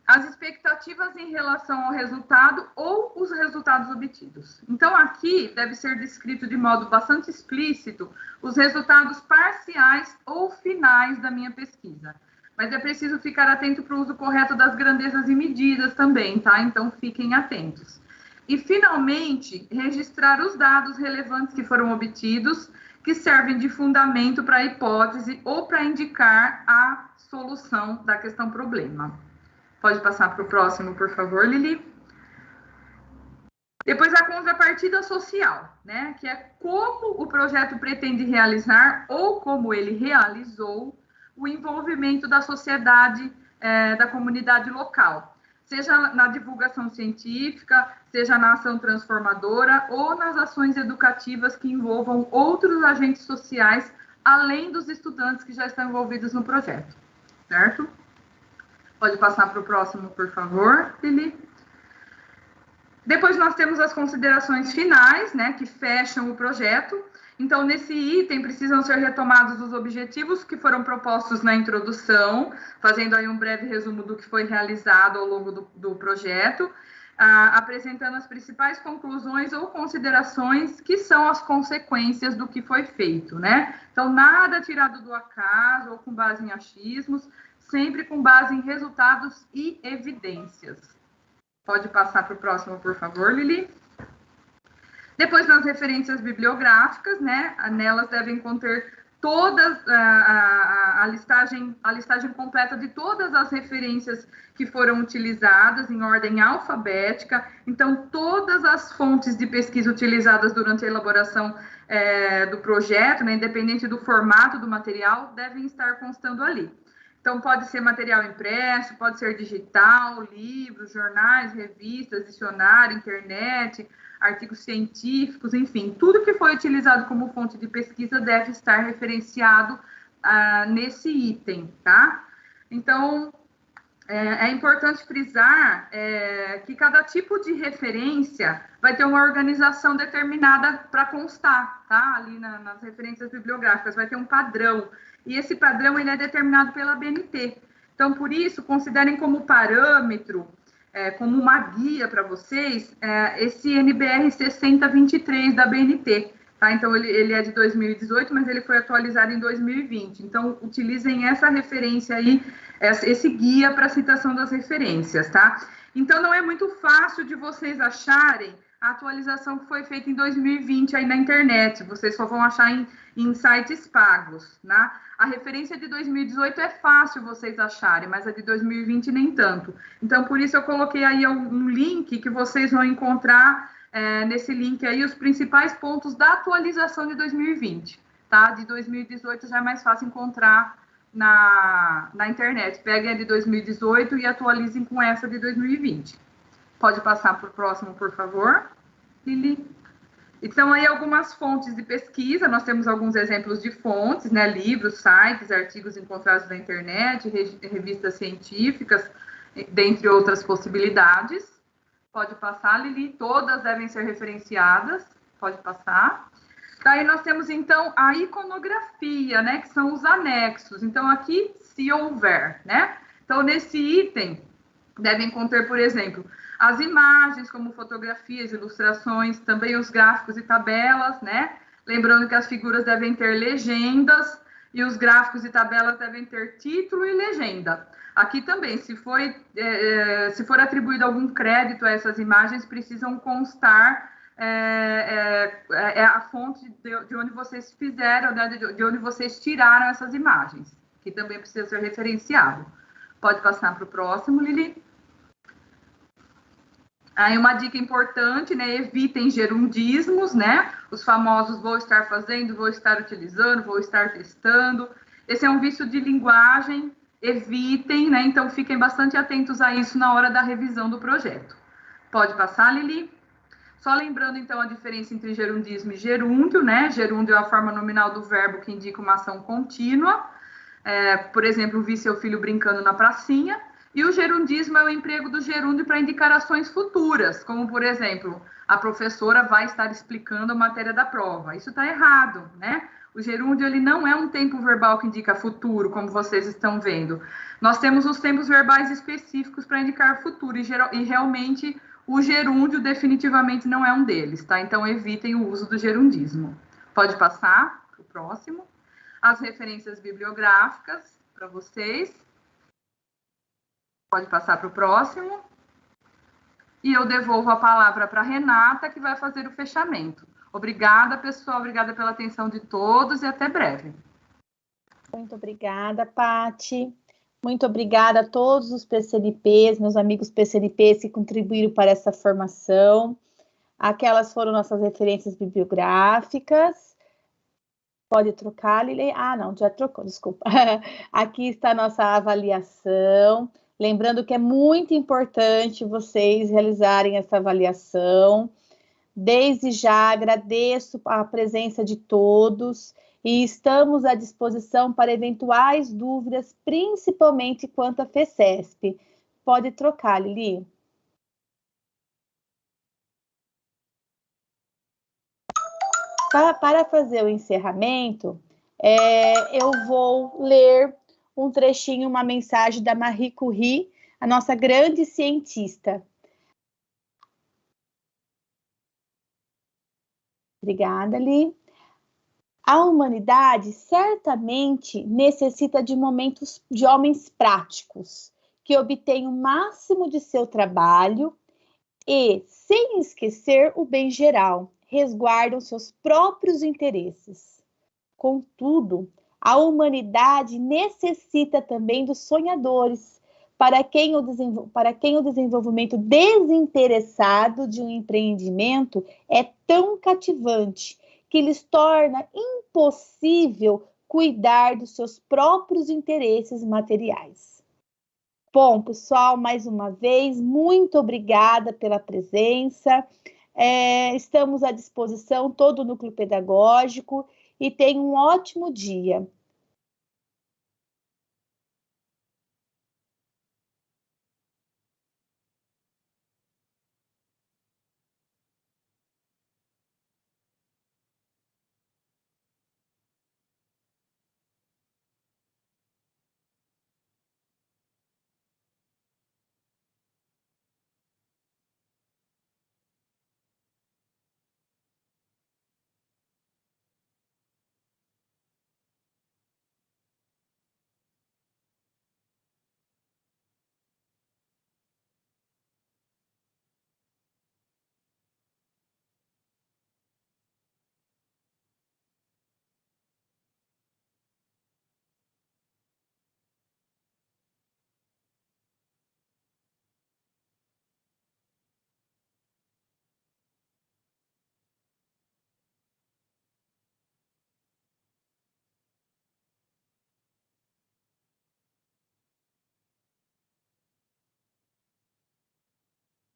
As expectativas em relação ao resultado ou os resultados obtidos. Então, aqui deve ser descrito de modo bastante explícito os resultados parciais ou finais da minha pesquisa. Mas é preciso ficar atento para o uso correto das grandezas e medidas também, tá? Então, fiquem atentos. E, finalmente, registrar os dados relevantes que foram obtidos, que servem de fundamento para a hipótese ou para indicar a solução da questão problema. Pode passar para o próximo, por favor, Lili. Depois, a contrapartida social, né? Que é como o projeto pretende realizar ou como ele realizou o envolvimento da sociedade, da comunidade local, seja na divulgação científica, seja na ação transformadora ou nas ações educativas que envolvam outros agentes sociais, além dos estudantes que já estão envolvidos no projeto, certo? Pode passar para o próximo, por favor, Lili. Depois nós temos as considerações finais, né, que fecham o projeto. Então, nesse item, precisam ser retomados os objetivos que foram propostos na introdução, fazendo aí um breve resumo do que foi realizado ao longo do projeto, apresentando as principais conclusões ou considerações que são as consequências do que foi feito, né? Então, nada tirado do acaso ou com base em achismos, sempre com base em resultados e evidências. Pode passar para o próximo, por favor, Lili. Depois, nas referências bibliográficas, né, nelas devem conter todas a listagem completa de todas as referências que foram utilizadas em ordem alfabética. Então, todas as fontes de pesquisa utilizadas durante a elaboração do projeto, né, independente do formato do material, devem estar constando ali. Então, pode ser material impresso, pode ser digital, livros, jornais, revistas, dicionário, internet, artigos científicos, enfim, tudo que foi utilizado como fonte de pesquisa deve estar referenciado nesse item, tá? Então, é importante frisar que cada tipo de referência vai ter uma organização determinada para constar, tá? Ali nas referências bibliográficas vai ter um padrão, e esse padrão ele é determinado pela BNT. Então, por isso, considerem como parâmetro, como uma guia para vocês, esse NBR 6023 da BNT, tá? Então, ele é de 2018, mas ele foi atualizado em 2020. Então, utilizem essa referência aí, esse guia para citação das referências, tá? Então, não é muito fácil de vocês acharem a atualização que foi feita em 2020 aí na internet. Vocês só vão achar em sites pagos, né? A referência de 2018 é fácil vocês acharem, mas a de 2020 nem tanto. Então, por isso eu coloquei aí um link que vocês vão encontrar nesse link aí os principais pontos da atualização de 2020, tá? De 2018 já é mais fácil encontrar na internet. Peguem a de 2018 e atualizem com essa de 2020. Pode passar para o próximo, por favor, Lili. Então, aí algumas fontes de pesquisa, nós temos alguns exemplos de fontes, né, livros, sites, artigos encontrados na internet, revistas científicas, dentre outras possibilidades. Pode passar, Lili, todas devem ser referenciadas, pode passar. Daí nós temos, então, a iconografia, né, que são os anexos. Então, aqui, se houver, né? Então, nesse item, devem conter, por exemplo, as imagens, como fotografias, ilustrações, também os gráficos e tabelas, né? Lembrando que as figuras devem ter legendas e os gráficos e tabelas devem ter título e legenda. Aqui também, se for atribuído algum crédito a essas imagens, precisam constar a fonte de onde vocês fizeram, né? De onde vocês tiraram essas imagens, que também precisa ser referenciado. Pode passar para o próximo, Lili. Aí uma dica importante, né? Evitem gerundismos, né? Os famosos vou estar fazendo, vou estar utilizando, vou estar testando. Esse é um vício de linguagem, evitem, né? Então fiquem bastante atentos a isso na hora da revisão do projeto. Pode passar, Lili? Só lembrando, então, a diferença entre gerundismo e gerúndio, né? Gerúndio é a forma nominal do verbo que indica uma ação contínua. Por exemplo, vi seu filho brincando na pracinha. E o gerundismo é o emprego do gerúndio para indicar ações futuras, como, por exemplo, a professora vai estar explicando a matéria da prova. Isso está errado, né? O gerúndio, ele não é um tempo verbal que indica futuro, como vocês estão vendo. Nós temos os tempos verbais específicos para indicar futuro, e realmente o gerúndio definitivamente não é um deles, tá? Então, evitem o uso do gerundismo. Pode passar para o próximo. As referências bibliográficas para vocês. Pode passar para o próximo. E eu devolvo a palavra para a Renata, que vai fazer o fechamento. Obrigada, pessoal. Obrigada pela atenção de todos e até breve. Muito obrigada, Pati. Muito obrigada a todos os PCNPs, meus amigos PCNPs que contribuíram para essa formação. Aquelas foram nossas referências bibliográficas. Pode trocar, Lili? Ah, não, já trocou, desculpa. Aqui está a nossa avaliação. Lembrando que é muito importante vocês realizarem essa avaliação. Desde já agradeço a presença de todos e estamos à disposição para eventuais dúvidas, principalmente quanto à FECESP. Pode trocar, Lili. Para fazer o encerramento, eu vou ler um trechinho, uma mensagem da Marie Curie, a nossa grande cientista. Obrigada, Li. A humanidade certamente necessita de momentos de homens práticos, que obtêm o máximo de seu trabalho e, sem esquecer o bem geral, resguardam seus próprios interesses. Contudo, a humanidade necessita também dos sonhadores, para quem o desenvolvimento desinteressado de um empreendimento é tão cativante que lhes torna impossível cuidar dos seus próprios interesses materiais. Bom, pessoal, mais uma vez, muito obrigada pela presença. Estamos à disposição, todo o núcleo pedagógico, e tenham um ótimo dia.